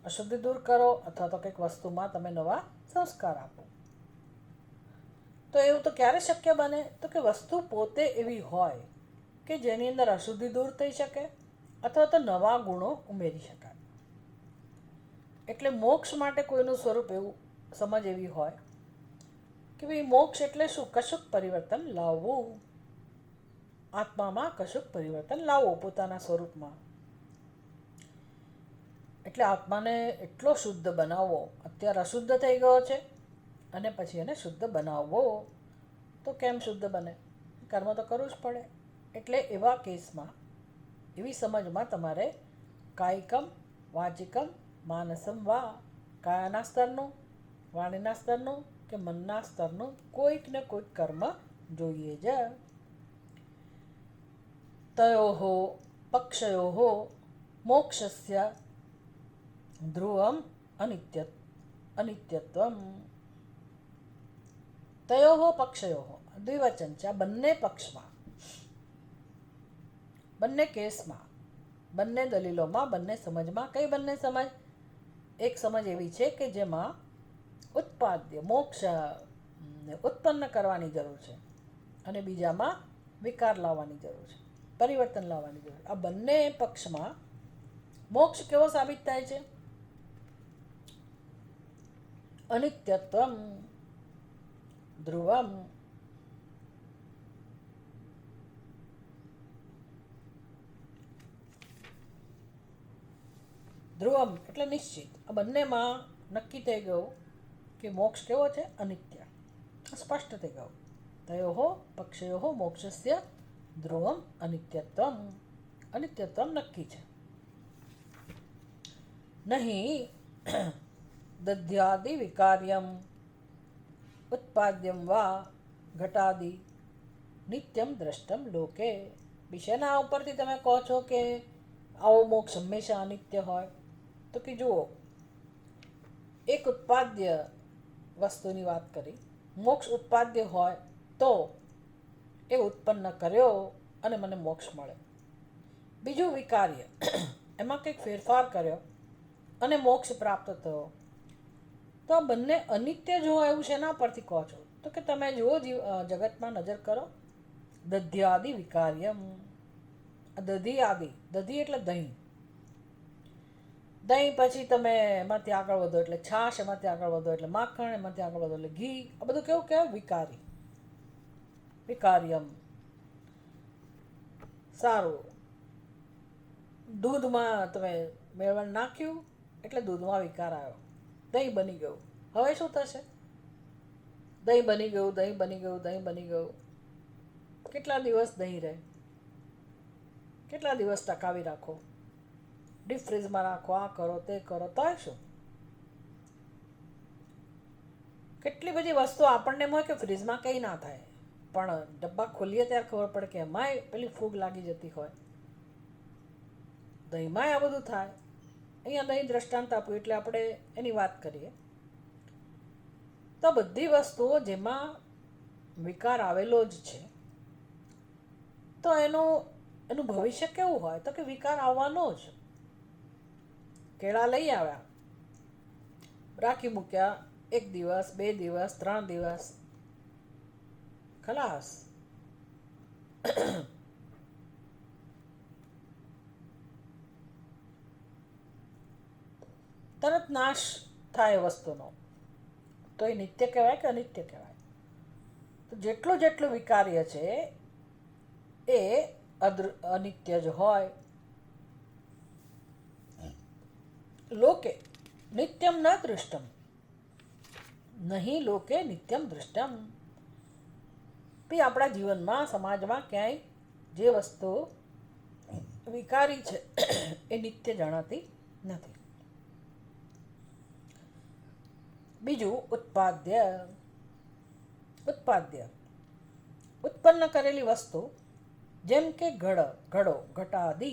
Speaker 1: અશુદ્ધિ દૂર કરો, અથવા તો કંઈક વસ્તુમાં તમે નવા સંસ્કાર આપો. તો એવું તો ક્યારે શક્ય બને? તો કે વસ્તુ પોતે એવી હોય કે જેની અંદર અશુદ્ધિ દૂર થઈ શકે, અથવા તો નવા ગુણો ઉમેરી શકાય. એટલે મોક્ષ માટે કોઈનું સ્વરૂપ એવું સમજ એવી હોય કે ભાઈ મોક્ષ એટલે શું? કશુંક પરિવર્તન લાવવું, આત્મામાં કશુંક પરિવર્તન લાવવું પોતાના સ્વરૂપમાં. એટલે આત્માને એટલો શુદ્ધ બનાવવો. અત્યારે અશુદ્ધ થઈ ગયો છે અને પછી એને શુદ્ધ બનાવવો. તો કેમ શુદ્ધ બને? કર્મ તો કરવું જ પડે. એટલે એવા કેસમાં, એવી સમજમાં તમારે કાયિકમ વાચિકમ માનસમ વા, કાયાના સ્તરનું, વાણીના સ્તરનું કે મનના સ્તરનું કોઈક ને કોઈક કર્મ જોઈએ જ. તયોઃ પક્ષયોઃ મોક્ષસ્ય ધ્રુવમ અનિત્યત્વમ. તયોઃ પક્ષયોઃ દ્વિવચન છે. આ બંને પક્ષમાં, બંને કેસમાં, બંને દલીલોમાં, બંને સમજમાં. કઈ બંને સમજ? એક સમજ એવી છે કે જેમાં ઉત્પાદ્ય મોક્ષ ઉત્પન્ન કરવાની જરૂર છે અને બીજામાં વિકાર લાવવાની જરૂર છે, પરિવર્તન લાવવાની જરૂર. આ બંને પક્ષમાં મોક્ષ કેવો સાબિત થાય છે? અનિત્યત્વમ ધ્રુવમ. ધ્રુવમ એટલે નિશ્ચિત. આ બંનેમાં નક્કી થઈ ગયું કે મોક્ષ કેવો છે? અનિત્ય. સ્પષ્ટ થઈ ગયું. તયોઃ પક્ષયોઃ મોક્ષસ્ય ધ્રુવમ અનિત્યત્વમ. અનિત્યત્વમ નક્કી છે. નહીં દધ્યાદિ વિકાર્યમ ઉત્પાદ્યમ વા ઘટાદિ નિત્યમ દ્રષ્ટમ લોકે. વિષયના ઉપરથી તમે કહો છો કે આવો મોક્ષ હંમેશા અનિત્ય હોય. તો કે જુઓ, એક ઉત્પાદ્ય વસ્તુની વાત કરી. મોક્ષ ઉત્પાદ્ય હોય તો એ ઉત્પન્ન કર્યો અને મને મોક્ષ મળે. બીજું વિકાર્ય, એમાં કંઈક ફેરફાર કર્યો અને મોક્ષ પ્રાપ્ત થયો. તો આ બંને અનિત્ય જો હોય એવું શેના પરથી કહો છો? તો કે તમે જુઓ જગતમાં નજર કરો. દધ્યાદિ વિકાર્યમ. દધી આદિ, દધી એટલે દહીં. દહીં પછી તમે એમાંથી આગળ વધો એટલે છાશ, એમાંથી આગળ વધો એટલે માખણ, એમાંથી આગળ વધો એટલે ઘી. આ બધું કેવું કહેવાય? વિકારી, વિકાર્યમ. સારું, દૂધમાં તમે મેળવણ નાખ્યું એટલે દૂધમાં વિકાર આવ્યો, દહીં બની ગયું. હવે શું થશે? દહીં બની ગયું, દહીં બની ગયું, દહીં બની ગયું. કેટલા દિવસ દહીં રહે? કેટલા દિવસ ટકાવી રાખો? ડીપ ફ્રીઝમાં રાખો, આ કરો તે કરો, તો શું? કેટલી બધી વસ્તુ આપણને એમ હોય કે ફ્રીઝમાં કંઈ ના થાય, પણ ડબ્બા ખોલીએ ત્યારે ખબર પડે કે એમાંય પેલી ફૂગ લાગી જતી હોય. દહીંમાંય આ બધું થાય. અહીંયા દહીં દ્રષ્ટાંત આપ્યું એટલે આપણે એની વાત કરીએ. તો બધી વસ્તુઓ જેમાં વિકાર આવેલો જ છે, તો એનું ભવિષ્ય કેવું હોય? તો કે વિકાર આવવાનો જ. કેળા લઈ આવ્યા, રાખી મૂક્યા, 1 દિવસ 2 દિવસ 3 દિવસ, ખલાસ. તરત નાશ થાય વસ્તુનો. તો એ નિત્ય કહેવાય કે અનિત્ય કહેવાય? તો જેટલું જેટલું વિકાર્ય છે એ અનિત્ય જ હોય. લોકે નિત્યમ ન દૃષ્ટમ. નહીં લોકે નિત્યમ દૃષ્ટમ. બી આપણા જીવનમાં, સમાજમાં ક્યાંય જે વસ્તુ વિકારી છે એ નિત્ય જણાતી નથી. બીજું ઉત્પાદ્ય. ઉત્પાદ્ય ઉત્પન્ન કરેલી વસ્તુ, જેમ કે ઘડો, ઘટાદિ.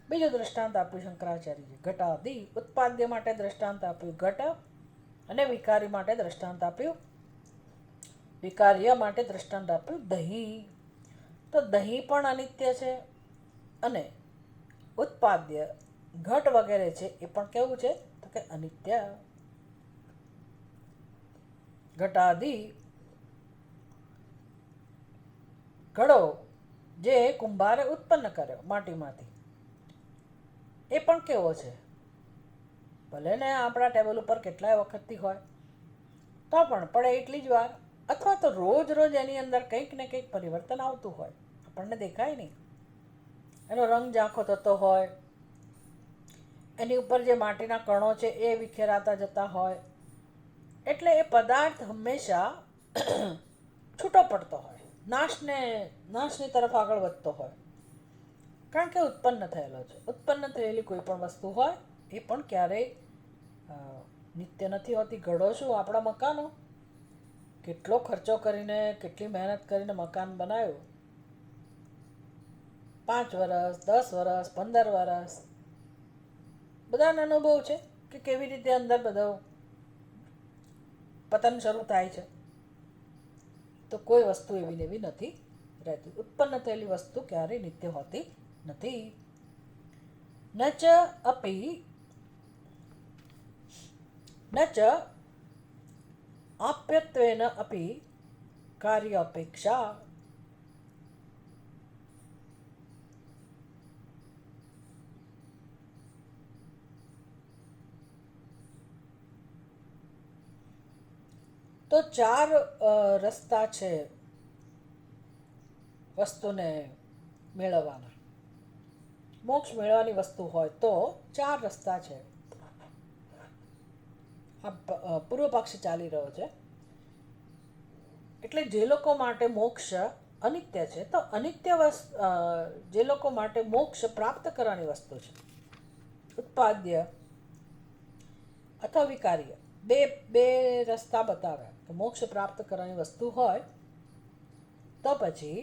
Speaker 1: બીજું દ્રષ્ટાંત આપ્યું શંકરાચાર્યજી, ઘટાદિ. ઉત્પાદ્ય માટે દ્રષ્ટાંત આપ્યું ઘટ અને વિકારી માટે દ્રષ્ટાંત આપ્યું, વિકાર્ય માટે દ્રષ્ટાંત આપ્યું દહીં. તો દહીં પણ અનિત્ય છે અને ઉત્પાદ્ય ઘટ વગેરે છે એ પણ કેવું છે? તો કે અનિત્ય. ઘટાદિ ઘડો જે કુંભારે ઉત્પન્ન કર્યો માટીમાંથી, એ પણ કેવો છે? ભલે ને આપણા ટેબલ ઉપર કેટલાય વખતથી હોય તો પણ પડે એટલી જ વાર, અથવા તો રોજ રોજ એની અંદર કંઈક ને કંઈક પરિવર્તન આવતું હોય, આપણને દેખાય નહીં. એનો રંગ ઝાંખો થતો હોય, એની ઉપર જે માટીના કણો છે એ વિખેરાતા જતા હોય, એટલે એ પદાર્થ હંમેશા છૂટો પડતો હોય, નાશની તરફ આગળ વધતો હોય, કારણ કે ઉત્પન્ન થયેલો છે. ઉત્પન્ન થયેલી કોઈ પણ વસ્તુ હોય એ પણ ક્યારેય નિત્ય નથી હોતી. ઘડો શું, આપણા મકાનો, કેટલો ખર્ચો કરીને, કેટલી મહેનત કરીને મકાન બનાવ્યું, 5 વર્ષ, 10 વર્ષ, 15 વર્ષ, બધાને અનુભવ છે કે કેવી રીતે અંદર બધો પતન શરૂ થાય છે. તો કોઈ વસ્તુ એવી ને એવી નથી રહેતી. ઉત્પન્ન થયેલી વસ્તુ ક્યારેય નિત્ય હોતી નથી. ન ચ અપી ન ચ આપ્યત્વેન અપી કાર્ય અપેક્ષા. તો 4 રસ્તા છે વસ્તુને મેળવવાના. મોક્ષ મેળવવાની વસ્તુ હોય તો 4 રસ્તા છે. આ પૂર્વ પક્ષ ચાલી રહ્યો છે. એટલે જે લોકો માટે મોક્ષ અનિત્ય છે, તો અનિત્ય જે લોકો માટે મોક્ષ પ્રાપ્ત કરવાની વસ્તુ છે, ઉત્પાદ્ય અથવા વિકાર્ય, બે રસ્તા બતાવ્યા કે મોક્ષ પ્રાપ્ત કરવાની વસ્તુ હોય તો પછી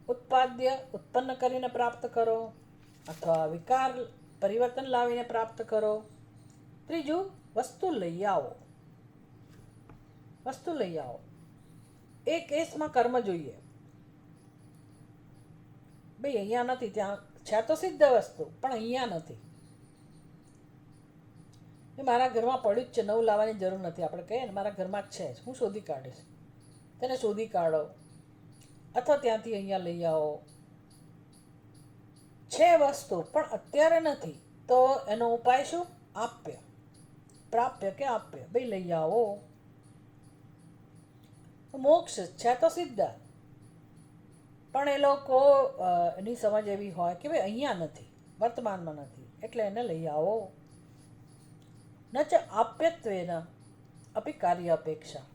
Speaker 1: ઉત્પાદ્ય ઉત્પન્ન કરીને પ્રાપ્ત કરો, અથવા વિકાર પરિવર્તન લાવીને પ્રાપ્ત કરો. ત્રીજું, વસ્તુ લઈ આવો. વસ્તુ લઈ આવો. એ કેસમાં કર્મ જોઈએ. ભાઈ અહીંયા નથી, ત્યાં છે તો સિદ્ધ વસ્તુ, પણ અહીંયા નથી. મારા ઘરમાં પડ્યું જ છે, નવું લાવવાની જરૂર નથી. આપણે કહીએ ને મારા ઘરમાં જ છે, હું શોધી કાઢીશ. તેને શોધી કાઢો, અથવા ત્યાંથી અહીંયા લઈ આવો. છે વસ્તુ પણ અત્યારે નથી, તો એનો ઉપાય શું? આપ્ય, પ્રાપ્ય કે આપ્ય. ભાઈ લઈ આવો. મોક્ષ છે તો સિદ્ધ, પણ એ લોકો એની સમજ એવી હોય કે ભાઈ અહીંયા નથી, વર્તમાનમાં નથી, એટલે એને લઈ આવો. ન ચ આપ્યત્વેન અપી કાર્ય અપેક્ષા.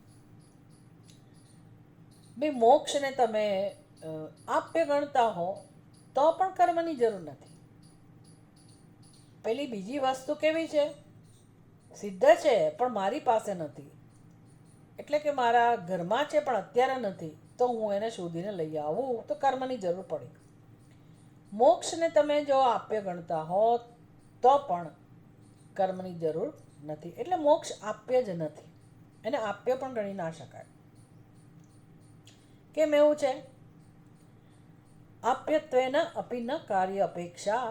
Speaker 1: ભાઈ મોક્ષને તમે આપ્ય ગણતા હો તો પણ કર્મની જરૂર નથી. પેલી બીજી વસ્તુ કેવી છે? સિદ્ધ છે પણ મારી પાસે નથી, એટલે કે મારા ઘરમાં છે પણ અત્યારે નથી, તો હું એને શોધીને લઈ આવું, તો કર્મની જરૂર પડી. મોક્ષને તમે જો આપ્ય ગણતા હો તો પણ કર્મની જરૂર નથી. એટલે મોક્ષ આપ્ય જ નથી, એને આપ્ય પણ ગણી ના શકાય. કેમ એવું છે? આપ્યત્વેન અપી ન કાર્ય અપેક્ષા.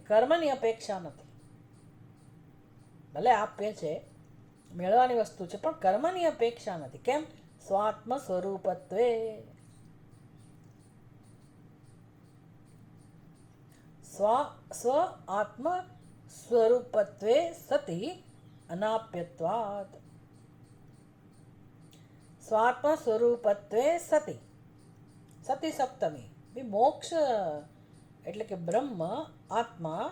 Speaker 1: કર્મની અપેક્ષા નથી. ભલે આપ્ય છે, મેળવાની વસ્તુ છે, પણ કર્મની અપેક્ષા નથી. કેમ? સ્વાત્મ સ્વરૂપત્વે. સ્વ આત્મ સ્વરૂપત્વે સતી અનાપ્યત્વાદ. સ્વાત્મ સ્વરૂપત્વે સતી, સતી સપ્તમી. મોક્ષ એટલે કે બ્રહ્મ આત્મા,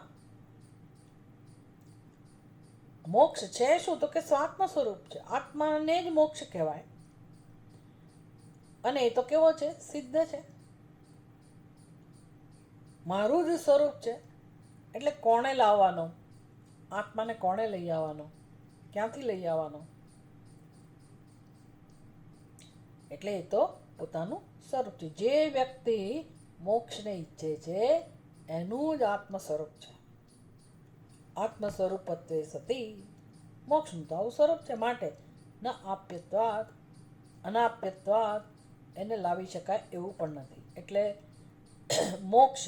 Speaker 1: મોક્ષ છે શું? તો કે સ્વાત્મ સ્વરૂપ છે. આત્માને જ મોક્ષ કહેવાય. અને એ તો કેવો છે? સિદ્ધ છે, મારું જ સ્વરૂપ છે. એટલે કોણે લાવવાનો? આત્માને કોણે લઈ આવવાનો? ક્યાંથી લઈ આવવાનો? એટલે એ તો પોતાનું સ્વરૂપ છે. જે વ્યક્તિ મોક્ષને ઈચ્છે છે એનું જ આત્મ સ્વરૂપ છે. આત્મ સ્વરૂપત્વે સતી. મોક્ષનું તો આવું સ્વરૂપ છે. માટે ન આપ્યત્વાદ, અનાપ્યત્વાદ, એને લાવી શકાય એવું પણ નથી. એટલે મોક્ષ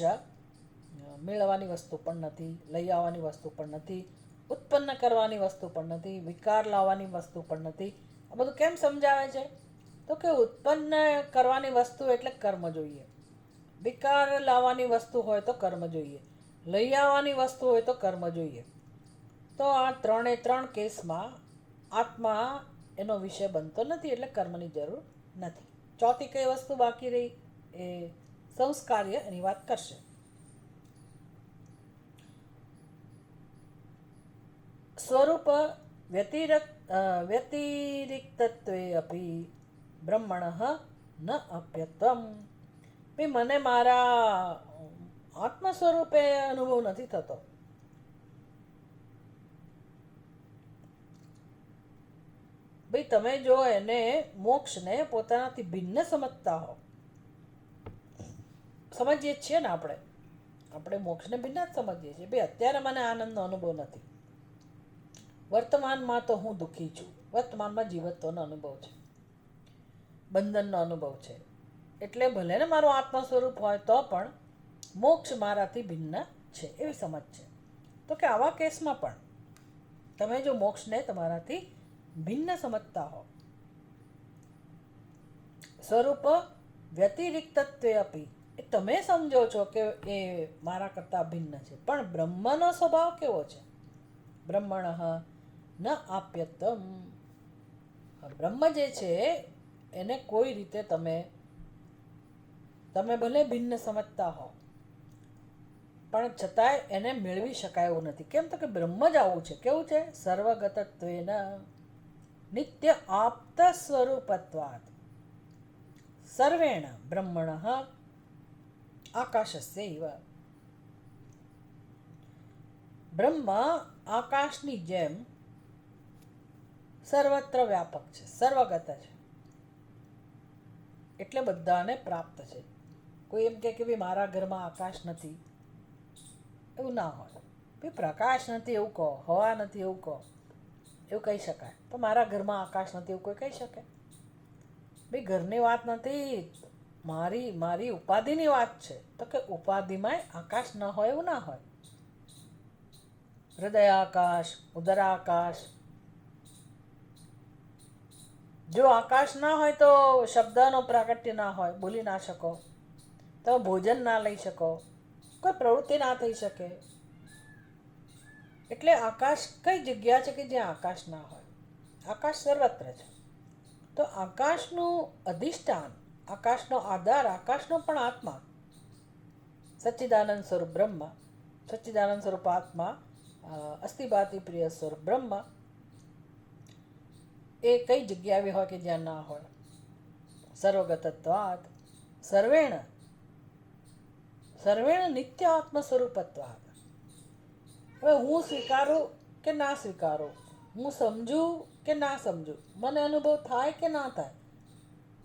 Speaker 1: મેળવવાની વસ્તુ પણ નથી, લઈ આવવાની વસ્તુ પણ નથી, ઉત્પન્ન કરવાની વસ્તુ પણ નથી, વિકાર લાવવાની વસ્તુ પણ નથી. આ બધું કેમ સમજાવે છે? તો કે ઉત્પન્ન કરવાની વસ્તુ એટલે કર્મ જોઈએ, વિકાર લાવવાની વસ્તુ હોય તો કર્મ જોઈએ, લઈ આવવાની વસ્તુ હોય તો કર્મ જોઈએ. તો આ ત્રણ કેસમાં આત્મા એનો વિષય બનતો નથી, એટલે કર્મની જરૂર નથી. ચોથી કઈ વસ્તુ બાકી રહી એ સંસ્કાર્ય એની વાત કરશે. સ્વરૂપ વ્યતિરિક્તત્વે અપી બ્રહ્મણઃ ન અપ્યત્વમ. ભાઈ મને મારા આત્મ સ્વરૂપે અનુભવ નથી થતો. ભાઈ તમે જો એને મોક્ષને પોતાનાથી ભિન્ન સમજતા હો, સમજીએ છીએ ને આપણે મોક્ષને ભિન્ન જ સમજીએ છીએ. ભાઈ અત્યારે મને આનંદનો અનુભવ નથી, વર્તમાનમાં તો હું દુઃખી છું, વર્તમાનમાં જીવત્વનો અનુભવ છે, બંધનનો અનુભવ છે, એટલે ભલે ને મારું આત્મ સ્વરૂપ હોય તો પણ મોક્ષ મારાથી ભિન્ન છે એવી સમજ છે. તો કે આવા કેસમાં પણ તમે જો મોક્ષને તમારાથી ભિન્ન સમજતા હો, સ્વરૂપ વ્યતિરિક્તત્વે અપી, એ તમે સમજો છો કે એ મારા કરતાં ભિન્ન છે, પણ બ્રહ્મનો સ્વભાવ કેવો છે? બ્રહ્મણઃ ન આપ્યત્વમ. બ્રહ્મ જે છે એને કોઈ રીતે તમે ભલે ભિન્ન સમજતા હો પણ છતાંય એને મેળવી શકાય એવું નથી. કેમ? તો કે બ્રહ્મ જ આવું છે. કેવું છે? સર્વગતત્વેન નિત્ય આપ્ત સ્વરૂપત્વાत् સર્વેણ બ્રહ્મણઃ આકાશસ્ય ઇવ. બ્રહ્મ આકાશની જેમ સર્વત્ર વ્યાપક છે, સર્વગત છે, એટલે બધાને પ્રાપ્ત છે. કોઈ એમ કે ભાઈ મારા ઘરમાં આકાશ નથી, એવું ના હોય. ભાઈ પ્રકાશ નથી એવું કહો, હવા નથી એવું કહો, એવું કહી શકાય. પણ મારા ઘરમાં આકાશ નથી એવું કોઈ કહી શકે? ભાઈ ઘરની વાત નથી, મારી ઉપાધિની વાત છે. તો કે ઉપાધિમાં આકાશ ન હોય એવું ના હોય. હૃદયાકાશ, ઉદરાકાશ. જો આકાશ ના હોય તો શબ્દનો પ્રાગટ્ય ના હોય, બોલી ના શકો, તમે ભોજન ના લઈ શકો, કોઈ પ્રવૃત્તિ ના થઈ શકે. એટલે આકાશ કઈ જગ્યા છે કે જ્યાં આકાશ ના હોય? આકાશ સર્વત્ર છે. તો આકાશનું અધિષ્ઠાન, આકાશનો આધાર, આકાશનો પણ આત્મા સચ્ચિદાનંદ સ્વરૂપ બ્રહ્મ, સચ્ચિદાનંદ સ્વરૂપ આત્મા, અસ્થિભાતિ પ્રિય સ્વરૂપ બ્રહ્મ, એ કઈ જગ્યા એવી હોય કે જ્યાં ના હોય? સર્વગતત્વાत् સર્વેણ નિત્ય આત્મ સ્વરૂપત્વાत्. હવે હું સ્વીકારું કે ના સ્વીકારું, હું સમજું કે ના સમજું, મને અનુભવ થાય કે ના થાય,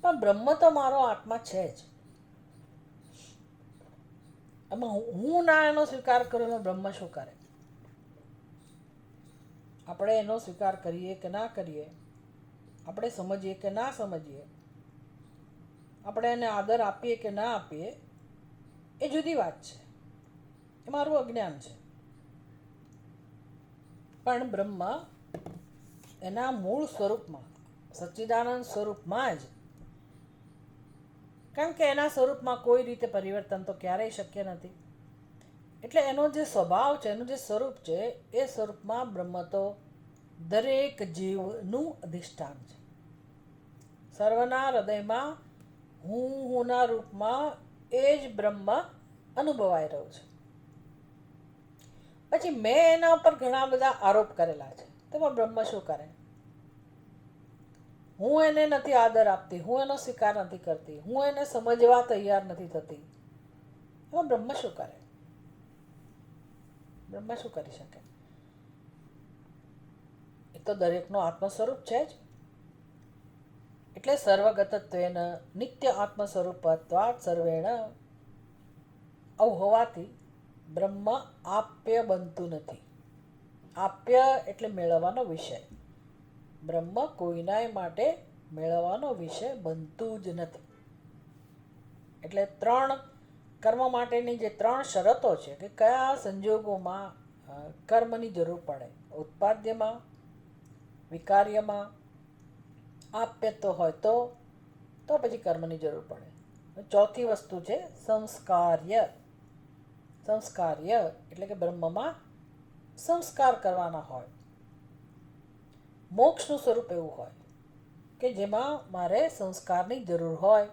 Speaker 1: પણ બ્રહ્મ તો મારો આત્મા છે જ. એમાં હું ના એનો સ્વીકાર કરું એમાં બ્રહ્મ શું કરે? આપણે એનો સ્વીકાર કરીએ કે ના કરીએ, આપણે સમજીએ કે ના સમજીએ, આપણે એને આદર આપીએ કે ના આપીએ, એ જુદી વાત છે. એ મારું અજ્ઞાન છે. પણ બ્રહ્મ એના મૂળ સ્વરૂપમાં, સચ્ચિદાનંદ સ્વરૂપમાં જ, કારણ કે એના સ્વરૂપમાં કોઈ રીતે પરિવર્તન તો ક્યારેય શક્ય નથી. એટલે એનો જે સ્વભાવ છે, એનું જે સ્વરૂપ છે, એ સ્વરૂપમાં બ્રહ્મ તો દરેક જીવનું અધિષ્ઠાન છે. સર્વના હૃદયમાં હુંના રૂપમાં એ જ બ્રહ્મ અનુભવાઈ રહ્યું છે. પછી મેં એના ઉપર ઘણા બધા આરોપ કરેલા છે, તેમાં બ્રહ્મ શું કરે? હું એને નથી આદર આપતી, હું એનો સ્વીકાર નથી કરતી, હું એને સમજવા તૈયાર નથી થતી, એમાં બ્રહ્મ શું કરે? બ્રહ્મ શું કરી શકે? એ તો દરેકનો આત્મ સ્વરૂપ છે જ. એટલે સર્વગતત્વેન નિત્ય આત્મ સ્વરૂપત્વાत् સર્વેણ. આવું હોવાથી બ્રહ્મ આપ્ય બનતું નથી. આપ્ય એટલે મેળવવાનો વિષય. બ્રહ્મ કોઈના માટે મેળવવાનો વિષય બનતું જ નથી. એટલે કર્મ માટેની જે 3 શરતો છે કે કયા સંજોગોમાં કર્મની જરૂર પડે: ઉત્પાદ્યમાં, વિકાર્યમાં, આપ્યત્વ હોય તો પછી કર્મની જરૂર પડે. ચોથી વસ્તુ છે સંસ્કાર્ય. સંસ્કાર્ય એટલે કે બ્રહ્મમાં સંસ્કાર કરવાના હોય. મોક્ષનું સ્વરૂપ એવું હોય કે જેમાં મારે સંસ્કારની જરૂર હોય.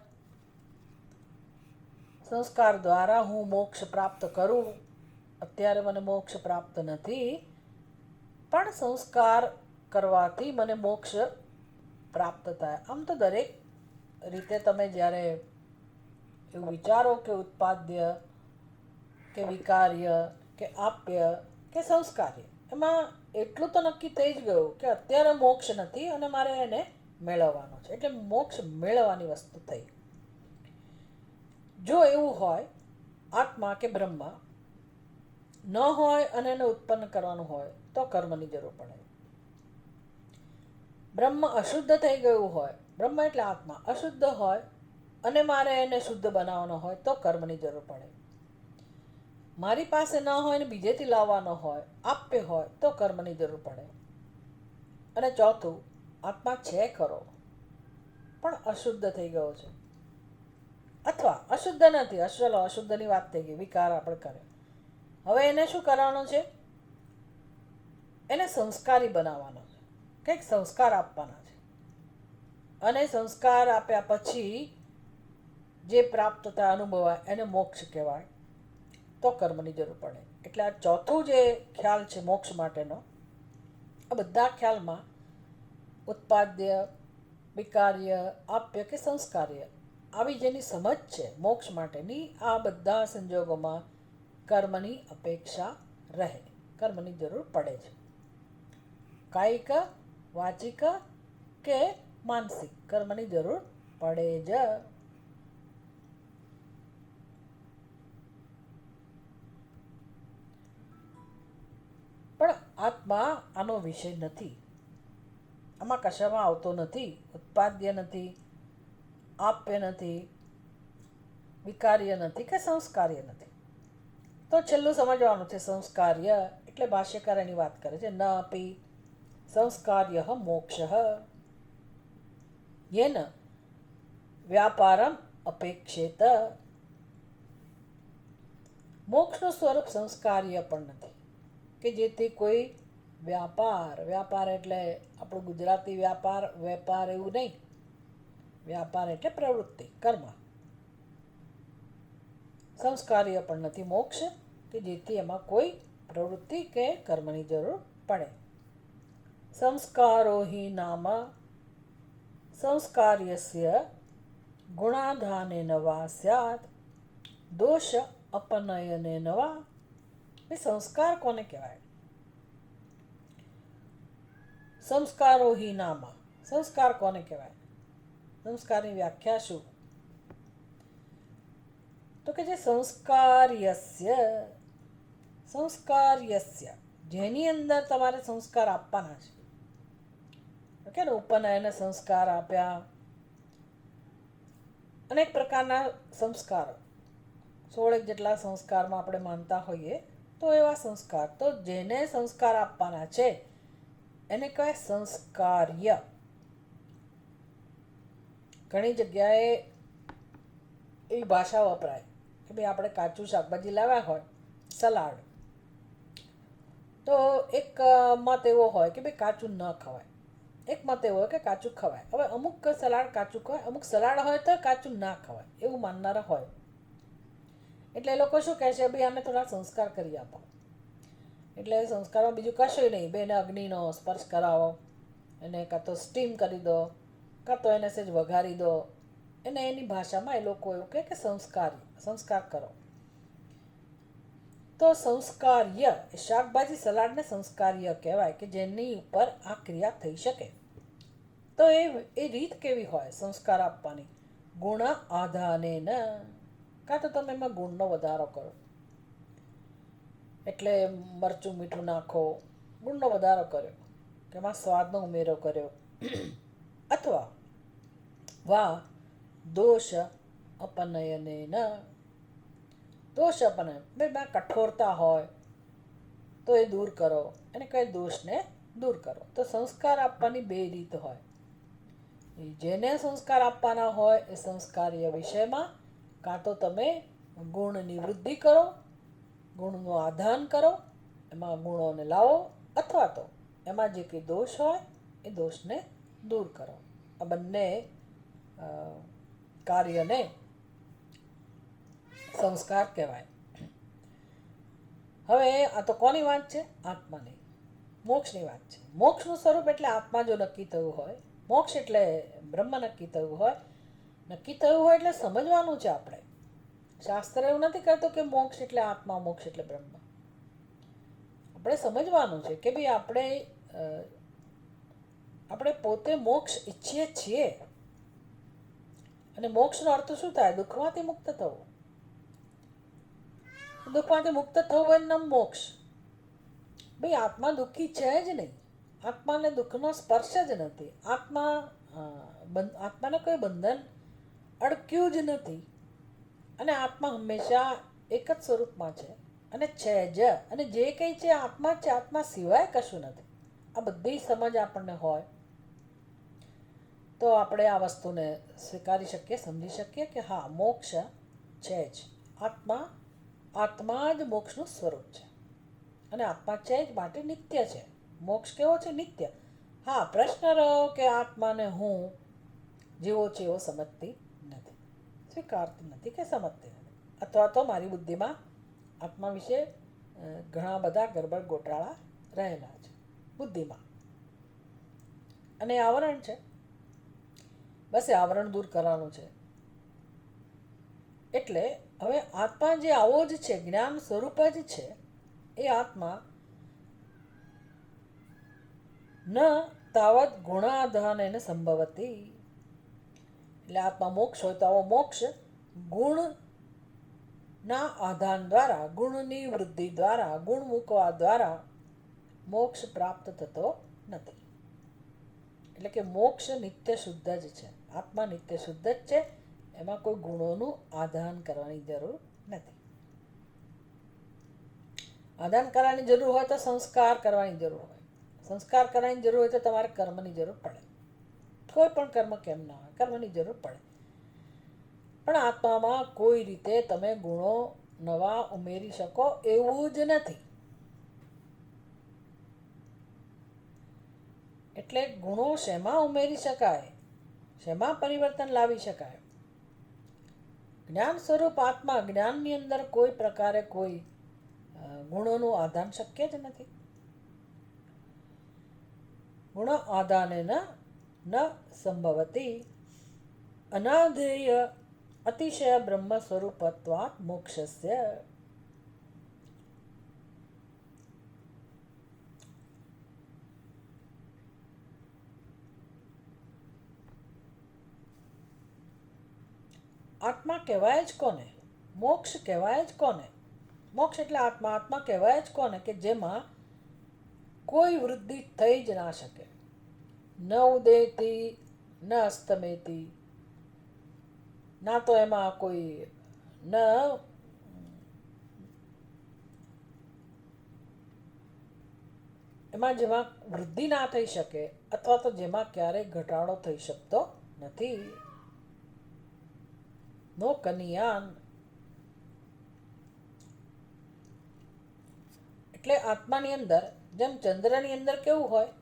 Speaker 1: સંસ્કાર દ્વારા હું મોક્ષ પ્રાપ્ત કરું. અત્યારે મને મોક્ષ પ્રાપ્ત નથી, પણ સંસ્કાર કરવાથી મને મોક્ષ પ્રાપ્ત થાય. આમ તો દરેક રીતે તમે જ્યારે એવું વિચારો કે ઉત્પાદ્ય કે વિકાર્ય કે આપ્ય કે સંસ્કાર્ય, એમાં એટલું તો નક્કી થઈ જ ગયું કે અત્યારે મોક્ષ નથી અને મારે એને મેળવવાનો છે. એટલે મોક્ષ મેળવવાની વસ્તુ થઈ. જો એવું હોય, આત્મા કે બ્રહ્મા ન હોય અને એને ઉત્પન્ન કરવાનું હોય તો કર્મની જરૂર પડે. બ્રહ્મ અશુદ્ધ થઈ ગયું હોય, બ્રહ્મ એટલે આત્મા અશુદ્ધ હોય અને મારે એને શુદ્ધ બનાવવાનો હોય તો કર્મની જરૂર પડે. મારી પાસે ન હોય ને બીજેથી લાવવાનો હોય, આપ્ય હોય તો કર્મની જરૂર પડે. અને ચોથું, આત્મા છે ખરો પણ અશુદ્ધ થઈ ગયો છે, અથવા અશુદ્ધ નથી. ચલો અશુદ્ધની વાત થઈ ગઈ, વિકાર આપણે કરે. હવે એને શું કરવાનું છે? એને સંસ્કારી બનાવવાનો છે, કંઈક સંસ્કાર આપવાના છે. અને સંસ્કાર આપ્યા પછી જે પ્રાપ્ત થાય, અનુભવાય, એને મોક્ષ કહેવાય. તો કર્મની જરૂર પડે. એટલે આ ચોથું જે ખ્યાલ છે મોક્ષ માટેનો, આ બધા ખ્યાલમાં ઉત્પાદ્ય, વિકાર્ય, આપ્ય કે સંસ્કાર્ય આવી જેની સમજ છે મોક્ષ માટેની, આ બધા સંજોગોમાં કર્મની અપેક્ષા રહે, કર્મની જરૂર પડે છે. કાયિક, વાચિક કે માનસિક કર્મની જરૂર પડે જ. પણ આત્મા આનો વિષય નથી. આમાં કશામાં આવતો નથી. ઉત્પાદ્ય નથી, આપ્ય નથી, વિકાર્ય નથી કે સંસ્કાર્ય નથી. તો છેલ્લું સમજવાનું છે સંસ્કાર્ય એટલે ભાષ્યકાર એની વાત કરે છે. ન અપી સંસ્કાર્ય મોક્ષ યેન વ્યાપારમ અપેક્ષેત. મોક્ષનું સ્વરૂપ સંસ્કાર્ય પણ નથી કે જેથી કોઈ વ્યાપાર, વ્યાપાર એટલે આપણું ગુજરાતી વ્યાપાર, વેપાર એવું નહીં. વ્યાપાર એટલે પ્રવૃત્તિ, કર્મ. સંસ્કાર્ય પણ નથી મોક્ષ કે જેથી એમાં કોઈ પ્રવૃત્તિ કે કર્મની જરૂર પડે. સંસ્કારો હિ નામ સંસ્કાર્યસ્ય ગુણાધાનેન વા સ્યાત દોષ અપનયનેન વા. સંસ્કાર કોને કહેવાય? સંસ્કારો હિ નામ, સંસ્કાર કોને કહેવાય? સંસ્કારની વ્યાખ્યા શું? તો કે જે સંસ્કાર્યસ્ય, સંસ્કાર્યસ્ય જેની અંદર તમારે સંસ્કાર આપવાના છે. ઓકે ને, ઉપનયન સંસ્કાર આપ્યા, અનેક પ્રકારના સંસ્કાર, 16 જેટલા સંસ્કારમાં આપણે માનતા હોઈએ તો એવા સંસ્કાર. તો જેને સંસ્કાર આપવાના છે એને કહેવાય સંસ્કાર્ય. ઘણી જગ્યાએ એવી ભાષા વપરાય કે ભાઈ આપણે કાચું શાકભાજી લાવ્યા હોય, સલાડ, તો એક મત એવો હોય કે ભાઈ કાચું ન ખવાય, એક મત એવો હોય કે કાચું ખવાય. હવે અમુક સલાડ કાચું ખવાય, અમુક સલાડ હોય તો કાચું ના ખવાય એવું માનનારા હોય. એટલે એ લોકો શું કહે છે, ભાઈ આને થોડા સંસ્કાર કરી આપો. એટલે સંસ્કારમાં બીજું કશું નહીં, બેને અગ્નિનો સ્પર્શ કરાવો, એને કાં તો સ્ટીમ કરી દો, કાં તો એને સહેજ વઘારી દો. એને એની ભાષામાં એ લોકો એવું કહે કે સંસ્કાર કરો. તો સંસ્કાર્ય એ શાકભાજી સલાડને સંસ્કાર્ય કહેવાય કે જેની ઉપર આ ક્રિયા થઈ શકે. તો એ રીત કેવી હોય સંસ્કાર આપવાની? ગુણ આધાનેન, કાં તો તમે એમાં ગુણનો વધારો કરો, એટલે મરચું મીઠું નાખો, ગુણનો વધારો કર્યો, કે એમાં સ્વાદનો ઉમેરો કર્યો. અથવા વા દોષ અપનયનેન, દોષ અપનયન, ભાઈ કઠોરતા હોય તો એ દૂર કરો, એને કઈ દોષને દૂર કરો. તો સંસ્કાર આપવાની બે રીત હોય. જેને સંસ્કાર આપવાના હોય એ સંસ્કારીય વિષયમાં કાં તો તમે ગુણની વૃદ્ધિ કરો, ગુણનું આધાન કરો, એમાં ગુણોને લાવો, અથવા તો એમાં જે કંઈ દોષ હોય એ દોષને દૂર કરો. આ બંને કાર્યને સંસ્કાર કહેવાય. હવે આ તો કોની વાત છે? આત્માની, મોક્ષની વાત છે. મોક્ષનું સ્વરૂપ એટલે આત્મા જો નક્કી થયું હોય, મોક્ષ એટલે બ્રહ્મ નક્કી થયું હોય. નક્કી થયું હોય એટલે સમજવાનું છે આપણે. શાસ્ત્ર એવું નથી કહેતું કે મોક્ષ એટલે આત્મા, મોક્ષ એટલે બ્રહ્મ. આપણે સમજવાનું છે કે ભાઈ આપણે પોતે મોક્ષ ઈચ્છીએ છીએ. અને મોક્ષનો અર્થ શું થાય? દુઃખમાંથી મુક્ત થવું. દુઃખમાંથી મુક્ત થવું એનું મોક્ષ. ભાઈ આત્મા દુઃખી છે જ નહીં. આત્માને દુઃખનો સ્પર્શ જ નથી. આત્માને કોઈ બંધન અડક્યું જ નથી. અને આત્મા હંમેશા એક જ સ્વરૂપમાં છે અને છે જ. અને જે કંઈ છે આત્મા છે, આત્મા સિવાય કશું નથી. આ બધી સમજ આપણને હોય તો આપણે આ વસ્તુને સ્વીકારી શકીએ, સમજી શકીએ કે હા, મોક્ષ છે જ. આત્મા જ મોક્ષનું સ્વરૂપ છે. અને આત્મા છે જ માટે નિત્ય છે. મોક્ષ કેવો છે? નિત્ય. હા, પ્રશ્ન રહ્યો કે આત્માને હું જેવો છે એવો સમજતી નથી, સ્વીકારતી નથી કે સમજતી નથી. અથવા તો મારી બુદ્ધિમાં આત્મા વિશે ઘણા બધા ગરબડ ગોટાળા રહેલા છે બુદ્ધિમાં. અને આવરણ છે. બસ એ આવરણ દૂર કરવાનું છે. એટલે હવે આત્મા જે આવો જ છે, જ્ઞાન સ્વરૂપ જ છે, એ આત્મા ન તાવત ગુણાધાન એને સંભવતી. એટલે આત્મા મોક્ષ હોય તો આવો મોક્ષ ગુણના આધાન દ્વારા, ગુણની વૃદ્ધિ દ્વારા, ગુણ મૂકવા દ્વારા મોક્ષ પ્રાપ્ત થતો નથી. એટલે કે મોક્ષ નિત્ય શુદ્ધ જ છે. આત્મા નિત્ય શુદ્ધ જ છે. એમાં કોઈ ગુણોનું આધાન કરવાની જરૂર નથી. આધાન કરવાની જરૂર હોય તો સંસ્કાર કરવાની જરૂર હોય. સંસ્કાર કરવાની જરૂર હોય તો તમારે કર્મની જરૂર પડે. કોઈ પણ કર્મ કેમ ના હોય, કર્મની જરૂર પડે. પણ આત્મામાં કોઈ રીતે તમે ગુણો નવા ઉમેરી શકો એવું જ નથી. એટલે ગુણો શેમાં ઉમેરી શકાય, શેમાં પરિવર્તન લાવી શકાય? જ્ઞાન સ્વરૂપ આત્મા, જ્ઞાનની અંદર કોઈ પ્રકારે કોઈ ગુણોનું આધાન શક્ય જ નથી. ગુણ આધાનેન ન સંભવતી અનાધેય અતિશય બ્રહ્મ સ્વરૂપત્વાત મોક્ષસ્ય. આત્મા કહેવાય જ કોને? મોક્ષ કહેવાય જ કોને? મોક્ષ એટલે આત્મા. આત્મા કહેવાય જ કોને? કે જેમાં કોઈ વૃદ્ધિ થઈ જ ના શકે. ન ઉદેતી ન અસ્તમેતી. ના તો એમાં કોઈ એમાં જેમાં વૃદ્ધિ ના થઈ શકે, અથવા તો જેમાં ક્યારેય ઘટાડો થઈ શકતો નથી. નો કનિયાન. એટલે આત્માની અંદર જેમ ચંદ્રની અંદર કેવું હોય,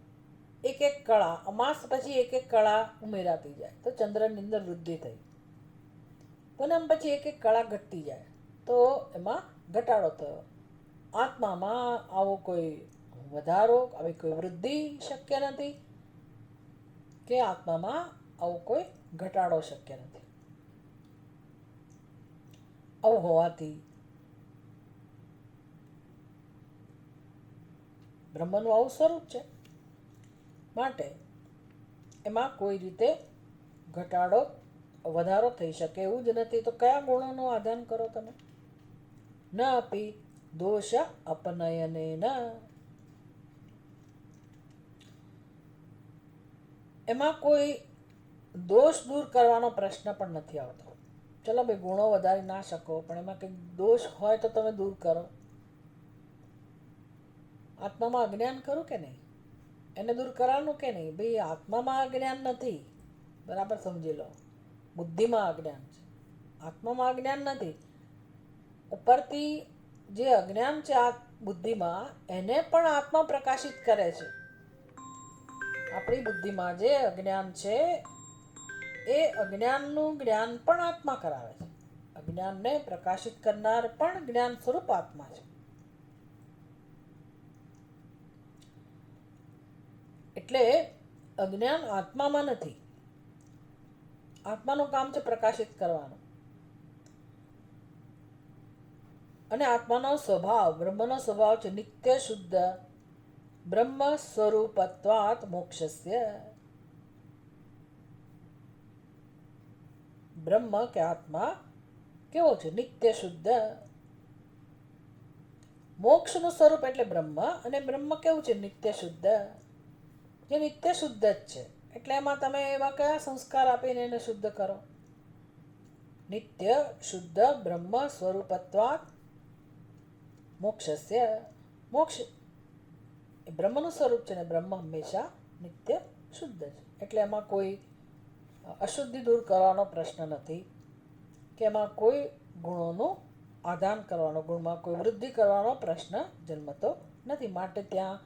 Speaker 1: એક એક કળા, અમાસ પછી એક એક કળા ઉમેરાતી જાય તો ચંદ્રની અંદર વૃદ્ધિ થઈ. પૂનમ પછી એક એક કળા ઘટતી જાય તો એમાં ઘટાડો થયો. આત્મામાં આવો કોઈ વધારો, આવી કોઈ વૃદ્ધિ શક્ય નથી, કે આત્મામાં આવો કોઈ ઘટાડો શક્ય નથી. આવું હોવાથી બ્રહ્મનું આવું સ્વરૂપ છે. માટે એમાં કોઈ રીતે ઘટાડો વધારો થઈ શકે એવું જ નથી. તો કયા ગુણોનું આધાન કરો તમે? ન અપી દોષ અપનયનેન. એમાં કોઈ દોષ દૂર કરવાનો પ્રશ્ન પણ નથી આવતો. ચલો ભાઈ, ગુણો વધારી ના શકો, પણ એમાં કંઈક દોષ હોય તો તમે દૂર કરો. આત્મામાં અજ્ઞાન ખરું કે નહીં? એને દૂર કરવાનું કે નહીં? ભાઈ આત્મામાં અજ્ઞાન નથી, બરાબર સમજી લો. બુદ્ધિમાં અજ્ઞાન છે, આત્મામાં અજ્ઞાન નથી. ઉપરથી જે અજ્ઞાન છે બુદ્ધિમાં એને પણ આત્મા પ્રકાશિત કરે છે. આપણી બુદ્ધિમાં જે અજ્ઞાન છે એ અજ્ઞાનનું જ્ઞાન પણ આત્મા કરાવે છે. અજ્ઞાનને પ્રકાશિત કરનાર પણ જ્ઞાન સ્વરૂપ આત્મા છે. એટલે અજ્ઞાન આત્મામાં નથી. આત્માનું કામ છે પ્રકાશિત કરવાનું. અને આત્માનો સ્વભાવ, બ્રહ્મનો સ્વભાવ છે નિત્ય શુદ્ધ બ્રહ્મ સ્વરૂપત્વાત મોક્ષસ્ય. બ્રહ્મ કે આત્મા કેવો છે? નિત્ય શુદ્ધ. મોક્ષનું સ્વરૂપ એટલે બ્રહ્મ, અને બ્રહ્મ કેવું છે? નિત્ય શુદ્ધ. જે નિત્ય શુદ્ધ જ છે. એટલે એમાં તમે એવા કયા સંસ્કાર આપીને એને શુદ્ધ કરો? નિત્ય શુદ્ધ બ્રહ્મ સ્વરૂપત્વાત મોક્ષસ્ય. મોક્ષ એ બ્રહ્મનું સ્વરૂપ છે ને બ્રહ્મ હંમેશા નિત્ય શુદ્ધ છે. એટલે એમાં કોઈ અશુદ્ધિ દૂર કરવાનો પ્રશ્ન નથી, કે એમાં કોઈ ગુણોનું આદાન કરવાનો, ગુણમાં કોઈ વૃદ્ધિ કરવાનો પ્રશ્ન જન્મતો નથી. માટે ત્યાં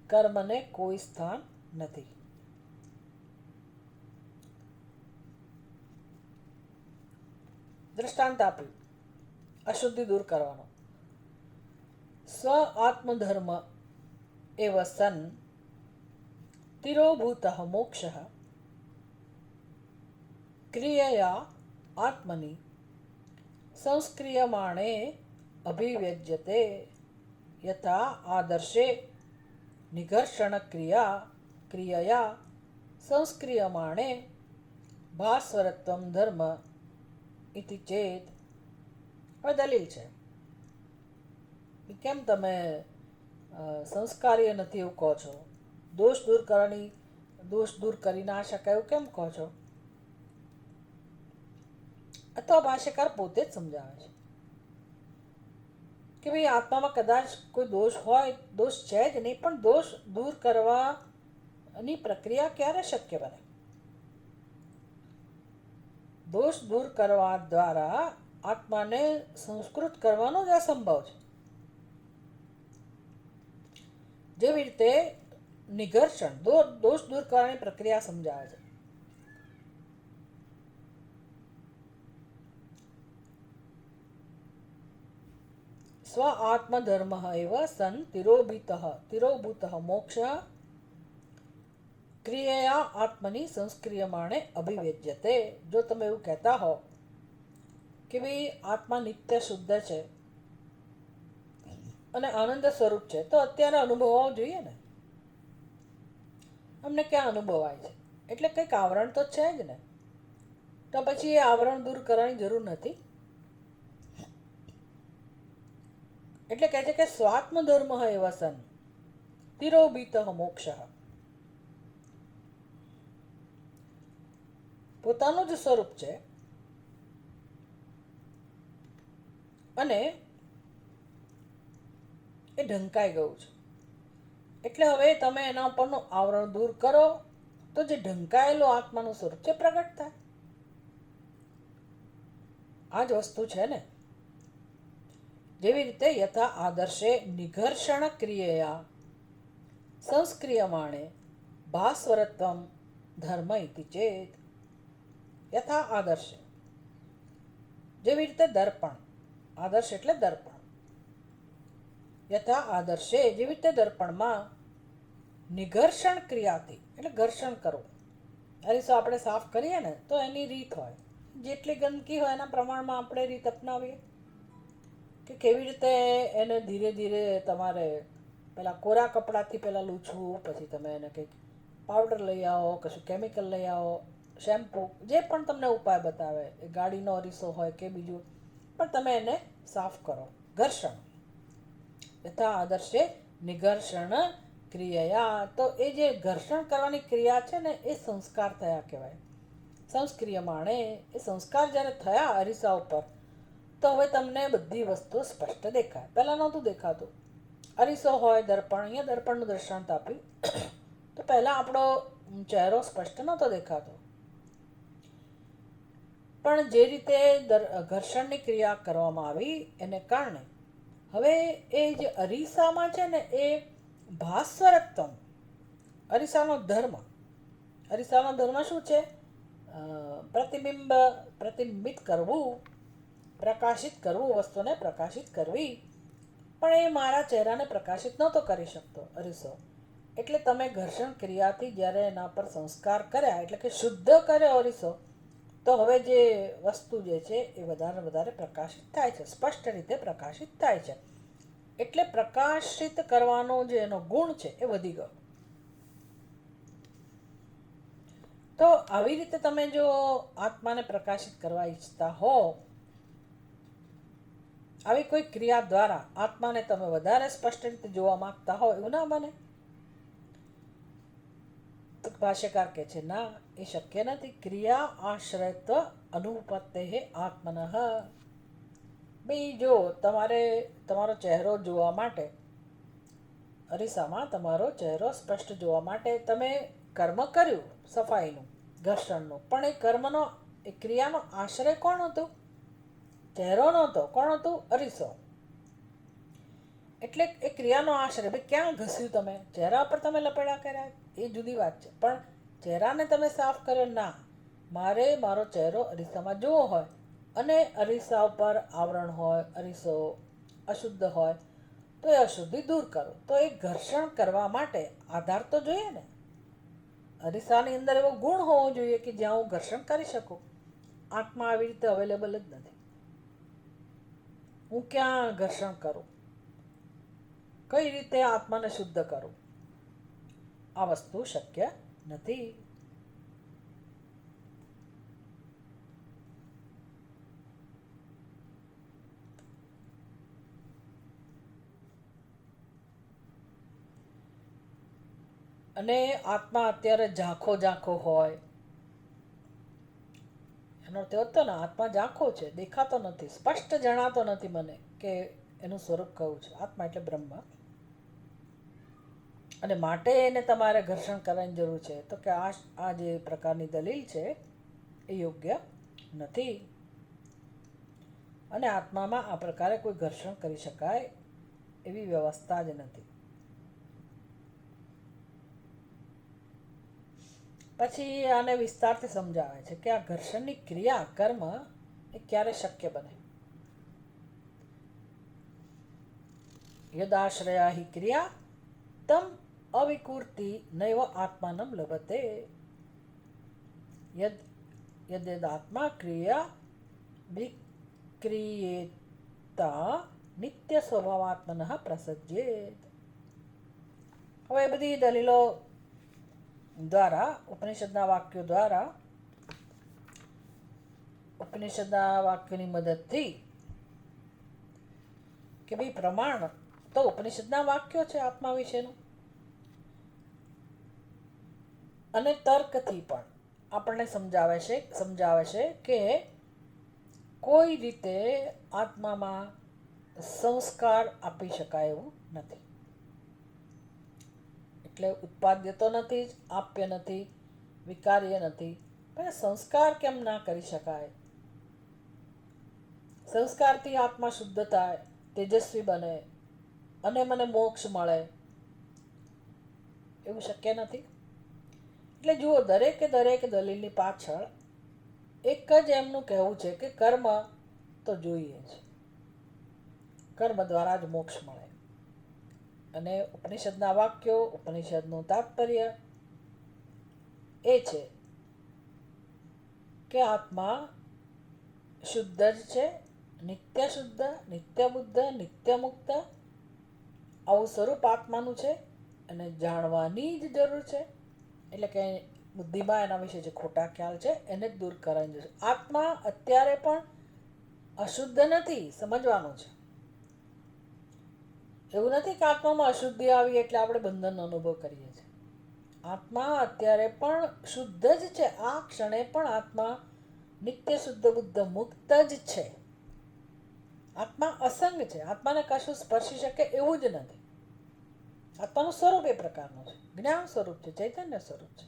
Speaker 1: કર્મને કોઈ સ્થાન નથી. દ્રષ્ટાંત આપ્યું અશુદ્ધિ દૂર કરવાનો. સ્વ આત્મધર્મ એવ સન તિરોભૂત મોક્ષ ક્રિયયા આત્મની સંસ્ક્રિયમાણે અભિવ્યજ્યતે યથા આદર્શે નિઘર્ષણ ક્રિયયા સંસ્ક્રિયમાણે ભાસ્વરત્વમ ધર્મ ઇતિ ચેત. હવે દલીલ છે. કેમ તમે સંસ્કારીય નથી એવું કહો છો? દોષ દૂર કરી ના શકાય એવું કેમ કહો છો? અથવા ભાષ્યકાર પોતે જ સમજાવે છે કે ભાઈ આત્મામાં કદાચ કોઈ દોષ હોય, દોષ છે જ નહીં, પણ દોષ દૂર કરવાની પ્રક્રિયા ક્યારે શક્ય બને? દોષ દૂર કરવા દ્વારા આત્માને સંસ્કૃત કરવાનો જ અસંભવ છે. જેવી રીતે નિઘર્ષણ, દોષ દૂર કરવાની પ્રક્રિયા સમજાવે છે. સ્વ આત્મધર્મ એવ સન તિરોભૂત મોક્ષ ક્રિયયા આત્મની સંસ્ક્રિયમાણે અભિવ્યજ્યતે. જો તમે એવું કહેતા હો કે ભાઈ આત્મા નિત્ય શુદ્ધ છે અને આનંદ સ્વરૂપ છે, તો અત્યારે અનુભવવા જોઈએ ને. અમને ક્યાં અનુભવાય છે? એટલે કંઈક આવરણ તો છે જ ને. તો પછી એ આવરણ દૂર કરવાની જરૂર નથી. એટલે કહે છે કે સ્વાત્મધર્મ એવ સન તિરોભીત મોક્ષ. પોતાનું જ સ્વરૂપ છે અને એ ઢંકાઈ ગયું છે. એટલે હવે તમે એના ઉપરનું આવરણ દૂર કરો તો જે ઢંકાયેલો આત્માનું સ્વરૂપ છે પ્રગટ થાય. આ જ વસ્તુ છે ને. જેવી રીતે યથા આદર્શે નિઘર્ષણ ક્રિયયા સંસ્ક્રિયમાણે ભાસ્વરત્વમ ધર્મ ઇતિ ચેત. યથા આદર્શે, જેવી રીતે દર્પણ, આદર્શ એટલે દર્પણ. યથા આદર્શે, જેવી રીતે દર્પણમાં નિઘર્ષણ ક્રિયાથી એટલે ઘર્ષણ કરવું. અરીસો આપણે સાફ કરીએ ને તો એની રીત હોય, જેટલી ગંદકી હોય એના પ્રમાણમાં આપણે રીત અપનાવીએ કે કેવી રીતે એને ધીરે ધીરે તમારે પહેલાં કોરા કપડાથી પહેલાં લૂછવું, પછી તમે એને કંઈક પાવડર લઈ આવો, કશું કેમિકલ લઈ આવો, શેમ્પૂ, જે પણ તમને ઉપાય બતાવે, એ ગાડીનો અરીસો હોય કે બીજું, પણ તમે એને સાફ કરો. ઘર્ષણ. યથા આદર્શે નિઘર્ષણ ક્રિયા. તો એ જે ઘર્ષણ કરવાની ક્રિયા છે ને એ સંસ્કાર થયા કહેવાય. સંસ્ક્રિયમાણે, એ સંસ્કાર જ્યારે થયા અરીસા ઉપર, તો હવે તમને બધી વસ્તુઓ સ્પષ્ટ દેખાય. પહેલાં નહોતું દેખાતું. અરીસો હોય, દર્પણ, અહીંયા દર્પણનું દ્રષ્ટાંત આપ્યું. તો પહેલાં આપણો ચહેરો સ્પષ્ટ નહોતો દેખાતો, પણ જે રીતે ઘર્ષણની ક્રિયા કરવામાં આવી એને કારણે હવે એ જે અરીસામાં છે ને એ ભાસ્વરત્વમ, અરીસાનો ધર્મ, અરીસાનો ધર્મ શું છે? પ્રતિબિંબ, પ્રતિબિંબિત કરવું, પ્રકાશિત કરવું, વસ્તુને પ્રકાશિત કરવી. પણ એ મારા ચહેરાને પ્રકાશિત નહોતો કરી શકતો અરીસો. એટલે તમે ઘર્ષણ ક્રિયાથી જ્યારે એના પર સંસ્કાર કર્યા, એટલે કે શુદ્ધ કર્યો અરીસો, તો હવે જે વસ્તુ જે છે એ વધારે વધારે પ્રકાશિત થાય છે, સ્પષ્ટ રીતે પ્રકાશિત થાય છે. એટલે પ્રકાશિત કરવાનો જે એનો ગુણ છે એ વધી ગયો. તો આવી રીતે તમે જો આત્માને પ્રકાશિત કરવા ઈચ્છતા હો, આવી કોઈ ક્રિયા દ્વારા આત્માને તમે વધારે સ્પષ્ટ રીતે જોવા માંગતા હો, એવું ના બને. તો ભાષ્યકાર કહે છે ના, એ શક્ય નથી. ક્રિયા આશ્રયત્વ અનુપત્તે આત્મનઃ. ભાઈ જો તમારે તમારો ચહેરો જોવા માટે, અરીસામાં તમારો ચહેરો સ્પષ્ટ જોવા માટે તમે કર્મ કર્યું સફાઈનું, ઘર્ષણનું, પણ એ કર્મનો, એ ક્રિયાનો આશ્રય કોણ હતું? ચહેરો નહોતો. કોણ હતું? અરીસો. એટલે એ ક્રિયાનો આશ્રય. ભાઈ ક્યાં ઘસ્યું તમે? ચહેરા પર તમે લપેડા કર્યા, એ જુદી વાત છે. પણ ચહેરાને તમે સાફ કર્યો ના. મારે મારો ચહેરો અરીસામાં જોવો હોય, અને અરીસા ઉપર આવરણ હોય, અરીસો અશુદ્ધ હોય, તો એ અશુદ્ધિ દૂર કરો. તો એ ઘર્ષણ કરવા માટે આધાર તો જોઈએ ને. અરીસાની અંદર એવો ગુણ હોવો જોઈએ કે જ્યાં હું ઘર્ષણ કરી શકું. આંખમાં આવી રીતે અવેલેબલ જ નથી. હું ક્યાં ઘર્ષણ કરું? કઈ રીતે આત્માને શુદ્ધ કરું? આ વસ્તુ શક્ય નથી. અને આત્મા અત્યારે ઝાંખો ઝાંખો હોય, એનો અર્થ એવો હતો ને, આત્મા ઝાંખો છે, દેખાતો નથી, સ્પષ્ટ જણાતો નથી મને કે એનું સ્વરૂપ કયું છે. આત્મા એટલે બ્રહ્મ. અને માટે એને તમારે ઘર્ષણ કરવાની જરૂર છે. તો કે આ જે પ્રકારની દલીલ છે એ યોગ્ય નથી. અને આત્મામાં આ પ્રકારે કોઈ ઘર્ષણ કરી શકાય એવી વ્યવસ્થા જ નથી. પછી આને વિસ્તારથી સમજાવે છે કે આ ઘર્ષણની ક્રિયા, કર્મ, એ ક્યારે શક્ય બને? યદાશ્રયા હિ ક્રિયા તમ અવિકૂર્તિ નૈવ આત્માનમ લભતે. યદ્યદાત્મા ક્રિયા વિક્રિયેતા નિત્ય સ્વભાવાત્મનઃ પ્રસજ્યેત. હવે એ બધી દલીલો દ્વારા, ઉપનિષદના વાક્યો દ્વારા, ઉપનિષદના વાક્યોની મદદથી, કે ભાઈ પ્રમાણ તો ઉપનિષદના વાક્યો છે આત્મા વિશેનું, અને તર્કથી પણ આપણને સમજાવે છે કે કોઈ રીતે આત્મામાં સંસ્કાર આપી શકાય એવું નથી. એટલે ઉત્પાદ્ય તો નથી જ, આપ્ય નથી, વિકાર્ય નથી. પણ સંસ્કાર કેમ ના કરી શકાય? સંસ્કારથી આત્મા શુદ્ધ થાય, તેજસ્વી બને, અને મને મોક્ષ મળે, એવું શક્ય નથી. એટલે જુઓ, દરેકે દલીલની પાછળ એક જ એમનું કહેવું છે કે કર્મ તો જોઈએ જ, કર્મ દ્વારા જ મોક્ષ મળે. અને ઉપનિષદના વાક્યો, ઉપનિષદનું તાત્પર્ય એ છે કે આત્મા શુદ્ધ જ છે, નિત્ય શુદ્ધ, નિત્ય બુદ્ધ, નિત્ય મુક્ત, આવું સ્વરૂપ આત્માનું છે. અને જાણવાની જ જરૂર છે. એટલે કે બુદ્ધિમાં એના વિશે જે ખોટા ખ્યાલ છે એને જ દૂર કરવાની જરૂર. આત્મા અત્યારે પણ અશુદ્ધ નથી, સમજવાનું છે. એવું નથી કે આત્મામાં અશુદ્ધિ આવી એટલે આપણે બંધનનો અનુભવ કરીએ છીએ. આત્મા અત્યારે પણ શુદ્ધ જ છે. આ ક્ષણે પણ આત્મા નિત્ય શુદ્ધ બુદ્ધ મુક્ત જ છે. આત્મા અસંગ છે. આત્માને કશું સ્પર્શી શકે એવું જ નથી. આત્માનું સ્વરૂપ એ પ્રકારનું છે, જ્ઞાન સ્વરૂપ છે, ચૈતન્ય સ્વરૂપ છે.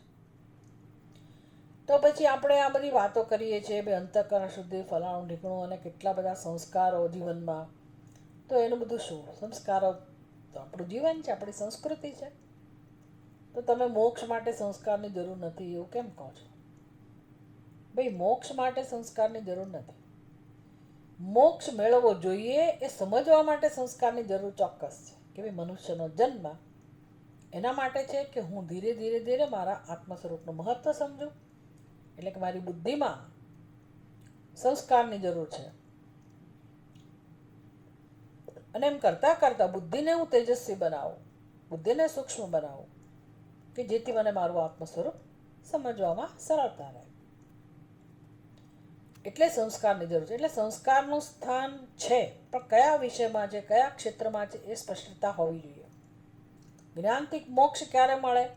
Speaker 1: તો પછી આપણે આ બધી વાતો કરીએ છીએ, બે અંતઃકરણ શુદ્ધિ, ફલાણું ઢીકણું, અને કેટલા બધા સંસ્કારો જીવનમાં, તો એનું બધું શું? સંસ્કારો તો આપણું જીવન છે, આપણી સંસ્કૃતિ છે. તો તમે મોક્ષ માટે સંસ્કારની જરૂર નથી એવું કેમ કહો છો? ભાઈ, મોક્ષ માટે સંસ્કારની જરૂર નથી. મોક્ષ મેળવવો જોઈએ એ સમજવા માટે સંસ્કારની જરૂર ચોક્કસ છે. કે ભાઈ, મનુષ્યનો જન્મ એના માટે છે કે હું ધીરે ધીરે ધીરે મારા આત્મ સ્વરૂપનું મહત્વ સમજું. એટલે કે મારી બુદ્ધિમાં સંસ્કારની જરૂર છે. અને એમ કરતાં કરતાં બુદ્ધિને હું તેજસ્વી બનાવું, બુદ્ધિને સૂક્ષ્મ બનાવું, કે જેથી મને મારું આત્મ સ્વરૂપ સમજવામાં સરળતા રહે. એટલે સંસ્કારની જરૂર છે. એટલે સંસ્કારનું સ્થાન છે, પણ કયા વિષયમાં છે, કયા ક્ષેત્રમાં છે, એ સ્પષ્ટતા હોવી જોઈએ. જ્ઞાનથી મોક્ષ ક્યારે મળે?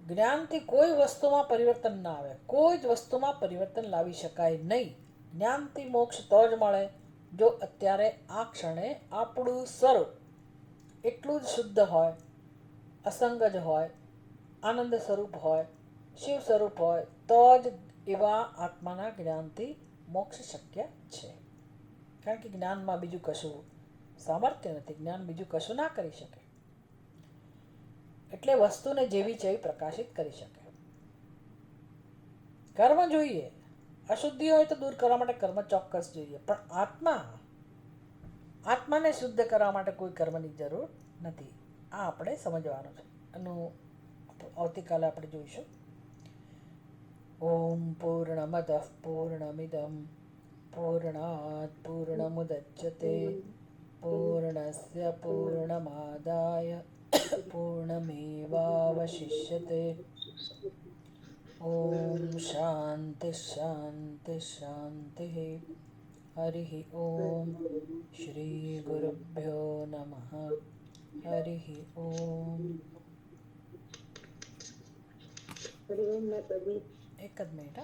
Speaker 1: જ્ઞાનથી કોઈ વસ્તુમાં પરિવર્તન ના આવે. કોઈ જ વસ્તુમાં પરિવર્તન લાવી શકાય નહીં. જ્ઞાનથી મોક્ષ તો જ મળે જો અત્યારે આ ક્ષણે આપણું સ્વરૂપ એટલું જ શુદ્ધ હોય, અસંગ જ હોય, આનંદ સ્વરૂપ હોય, શિવ સ્વરૂપ હોય, તો જ એવા આત્માના જ્ઞાનથી મોક્ષ શક્ય છે. કારણ કે જ્ઞાનમાં બીજું કશું સામર્થ્ય નથી. જ્ઞાન બીજું કશું ના કરી શકે. એટલે વસ્તુને જેવી છે એવી પ્રકાશિત કરી શકે. કર્મ જોઈએ, અશુદ્ધિ હોય તો દૂર કરવા માટે કર્મ ચોક્કસ જોઈએ, પણ આત્માને શુદ્ધ કરવા માટે કોઈ કર્મની જરૂર નથી. આ આપણે સમજવાનું છે. એનું આવતીકાલે આપણે જોઈશું. ઓમ પૂર્ણમદ પૂર્ણમિદમ પૂર્ણાત પૂર્ણમુદચ્યતે પૂર્ણસ્ય પૂર્ણમાદાય પૂર્ણમેવાવશિષ્યતે. ઓમ શાંતિ શાંતિ શાંતિ. હરિ ઓમ. શ્રી ગુરુભ્યો નમઃ. હરિ ઓમ. એક જ મિનિટ.